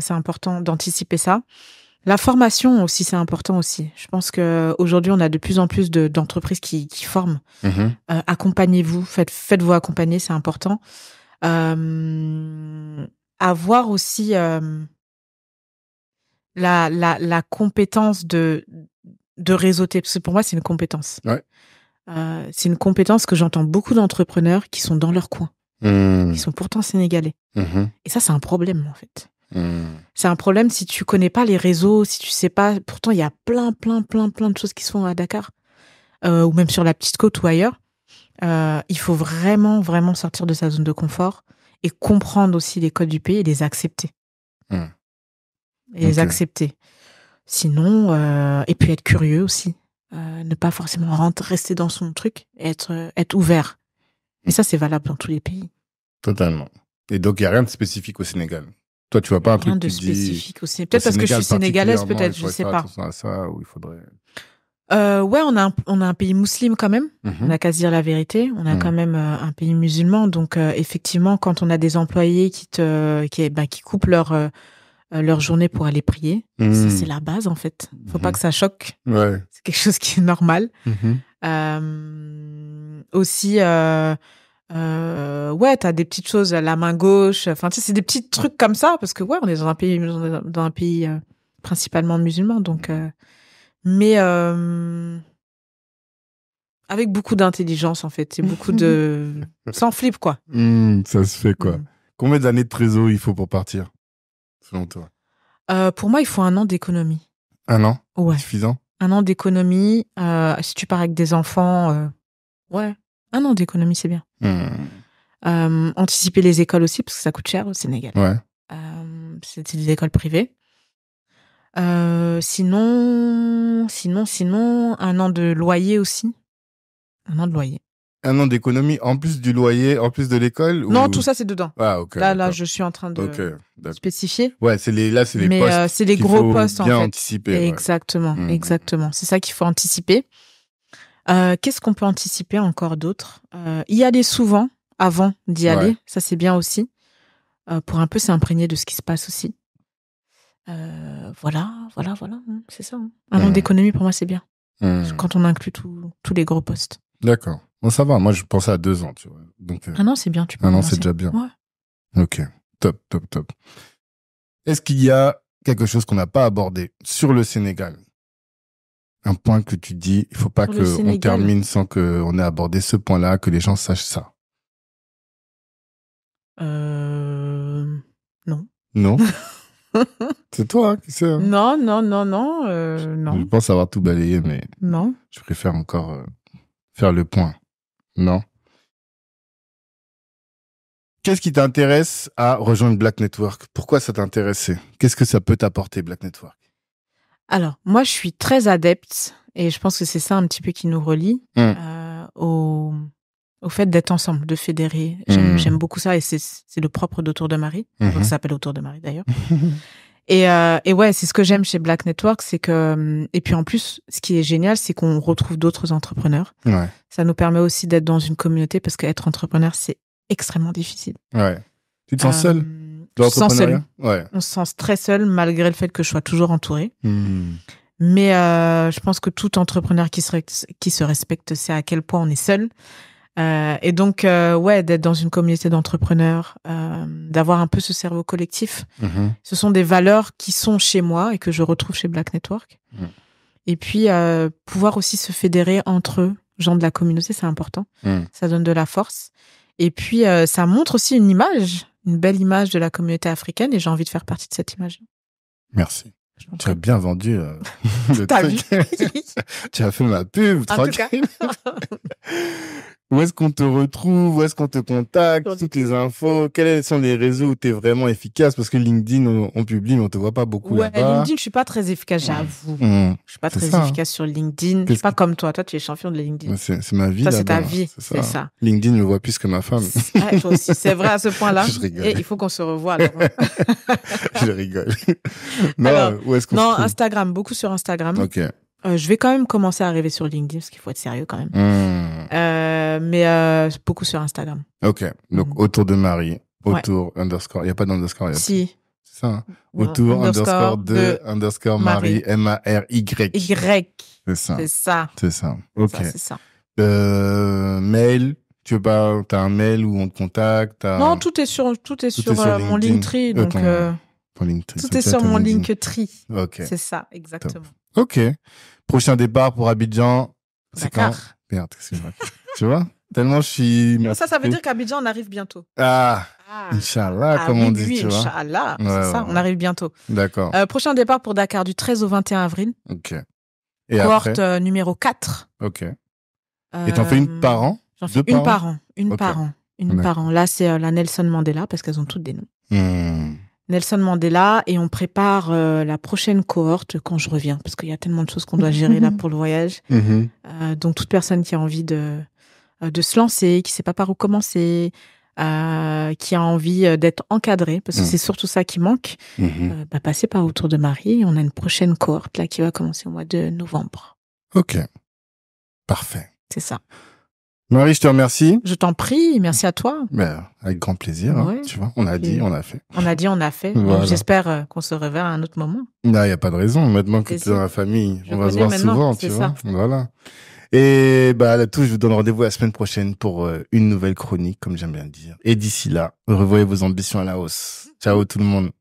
C'est important d'anticiper ça. La formation aussi, c'est important aussi. Je pense que aujourd'hui, on a de plus en plus d'entreprises qui forment. Accompagnez-vous, faites-vous accompagner, c'est important. Avoir aussi la compétence de réseauter, parce que pour moi, c'est une compétence. Ouais. C'est une compétence que j'entends beaucoup d'entrepreneurs qui sont dans leur coin, qui sont pourtant sénégalais. Et ça, c'est un problème, en fait. C'est un problème si tu connais pas les réseaux, si tu sais pas. Pourtant, il y a plein de choses qui se font à Dakar, ou même sur la petite côte ou ailleurs. Il faut vraiment sortir de sa zone de confort et comprendre aussi les codes du pays et les accepter. Les accepter. Sinon, et puis être curieux aussi. Ne pas forcément rester dans son truc, et être ouvert. Et ça, c'est valable dans tous les pays. Totalement. Et donc, il n'y a rien de spécifique au Sénégal. Toi, tu vois pas un truc de qui spécifique aussi. Peut-être parce que je suis sénégalaise, peut-être, je sais pas. À ça, où il faudrait... Ouais, on a un pays musulman quand même. On a qu'à se dire la vérité. On a quand même un pays musulman. Donc, effectivement, quand on a des employés qui coupent leur journée pour aller prier, ça, c'est la base, en fait. Faut pas que ça choque. Ouais. C'est quelque chose qui est normal. Aussi, ouais, t'as des petites choses, la main gauche. Enfin, tu sais, c'est des petits trucs comme ça, parce que ouais, on est dans un pays principalement musulman, donc. Mais avec beaucoup d'intelligence, en fait. C'est beaucoup de... Sans flip, quoi. Ça se fait, quoi. Combien d'années de trésor il faut pour partir, selon toi? Pour moi, il faut 1 an d'économie. 1 an? Ouais. Suffisant? 1 an d'économie. Si tu pars avec des enfants, ouais. 1 an d'économie, c'est bien. Anticiper les écoles aussi, parce que ça coûte cher au Sénégal. Ouais. C'est des écoles privées. Sinon, un an de loyer aussi. Un an de loyer. Un an d'économie en plus du loyer, en plus de l'école Non, tout ça, c'est dedans. Ah, ok. Là, je suis en train de spécifier. Ouais, c'est les postes. Mais c'est les gros postes, en fait. Bien anticiper. Exactement, exactement. C'est ça qu'il faut anticiper. Qu'est-ce qu'on peut anticiper encore d'autre? Y aller souvent avant d'y aller. Ça, c'est bien aussi. Pour un peu s'imprégner de ce qui se passe aussi. Voilà. C'est ça. Un an d'économie, pour moi, c'est bien. Quand on inclut tous les gros postes. D'accord. Bon, ça va. Moi, je pensais à 2 ans, tu vois. Donc, un an, c'est bien. Tu peux un an, c'est déjà bien. Ouais. Ok. Top. Est-ce qu'il y a quelque chose qu'on n'a pas abordé sur le Sénégal? Un point que tu dis, il faut pas qu'on termine sans qu'on ait abordé ce point-là, que les gens sachent ça. Non. Non. C'est toi qui sais. Hein. Non. Je pense avoir tout balayé, mais non. Je préfère encore faire le point. Non. Qu'est-ce qui t'intéresse à rejoindre Black Network? Pourquoi ça t'intéressait? Qu'est-ce que ça peut t'apporter, Black Network? Alors, moi, je suis très adepte, et je pense que c'est ça un petit peu qui nous relie, au fait d'être ensemble, de fédérer. J'aime beaucoup ça, et c'est le propre d'Autour de Marie. Ça s'appelle Autour de Marie, d'ailleurs. Et ouais, c'est ce que j'aime chez Black Network, c'est que, et puis en plus, ce qui est génial, c'est qu'on retrouve d'autres entrepreneurs. Ouais. Ça nous permet aussi d'être dans une communauté, parce qu'être entrepreneur, c'est extrêmement difficile. Ouais. Tu te sens seul? On se sent seul. Ouais. On se sent très seul, malgré le fait que je sois toujours entourée. Mais je pense que tout entrepreneur qui se respecte sait à quel point on est seul. Et donc, d'être dans une communauté d'entrepreneurs, d'avoir un peu ce cerveau collectif, ce sont des valeurs qui sont chez moi et que je retrouve chez Black Network. Et puis, pouvoir aussi se fédérer entre eux, gens de la communauté, c'est important. Ça donne de la force. Et puis, ça montre aussi une belle image de la communauté africaine, et j'ai envie de faire partie de cette image. Merci. Tu as bien vendu le truc. Tu as fait ma pub, tranquille. Où est-ce qu'on te retrouve? Où est-ce qu'on te contacte? Toutes les infos. Quels sont les réseaux où tu es vraiment efficace? Parce que LinkedIn, on publie, mais on te voit pas beaucoup là-bas. LinkedIn, je suis pas très efficace, j'avoue. Je suis pas très efficace sur LinkedIn. Je suis pas comme toi. Toi, tu es champion de LinkedIn. C'est ma vie. Ça, c'est ta vie. C'est ça. LinkedIn me voit plus que ma femme. Toi aussi. C'est vrai à ce point-là. Je rigole. Et il faut qu'on se revoie, alors. Je rigole. Non, alors, où est-ce qu'on se trouve? Instagram. Beaucoup sur Instagram. Ok. Je vais quand même commencer à arriver sur LinkedIn, parce qu'il faut être sérieux quand même. Mais beaucoup sur Instagram. Ok. Donc, Autour de Marie. Autour _ il n'y a pas d'underscore. Si. C'est ça. Hein? Autour _ Marie. MARY. C'est ça. C'est ça. Ok. C'est ça. Mail. T'as un mail où on te contacte? Non, tout est sur mon Linktree. Donc, tout est sur mon Linktree. Ok. C'est ça, exactement. Top. Ok. Prochain départ pour Abidjan. C'est quand? Merde, qu'est-ce que je raconte? Tu vois? Tellement je suis... Ça veut dire qu'Abidjan, on arrive bientôt. Inch'Allah, comme on dit, oui, tu vois. Inch'Allah, c'est ça, on arrive bientôt. D'accord. Prochain départ pour Dakar du 13 au 21 avril. Ok. Et cohorte après numéro 4. Ok. Et t'en fais une par an? J'en fais une par an. Une par an. Là, c'est la Nelson Mandela, parce qu'elles ont toutes des noms. Nelson Mandela, et on prépare la prochaine cohorte quand je reviens, parce qu'il y a tellement de choses qu'on doit gérer là pour le voyage. Donc, toute personne qui a envie de se lancer, qui sait pas par où commencer, qui a envie d'être encadrée, parce que c'est surtout ça qui manque, passez par Autour de Marie. On a une prochaine cohorte là qui va commencer au mois de novembre. Ok. Parfait. C'est ça. Marie, je te remercie. Je t'en prie, merci à toi. Avec grand plaisir, tu vois. On a dit, on a fait. On a dit, on a fait. Voilà. Donc, j'espère qu'on se reverra à un autre moment. Non, il n'y a pas de raison. Maintenant que tu es dans la famille, on va se voir souvent, tu vois. Voilà. Et là, je vous donne rendez-vous la semaine prochaine pour une nouvelle chronique, comme j'aime bien dire. Et d'ici là, revoyez vos ambitions à la hausse. Ciao tout le monde.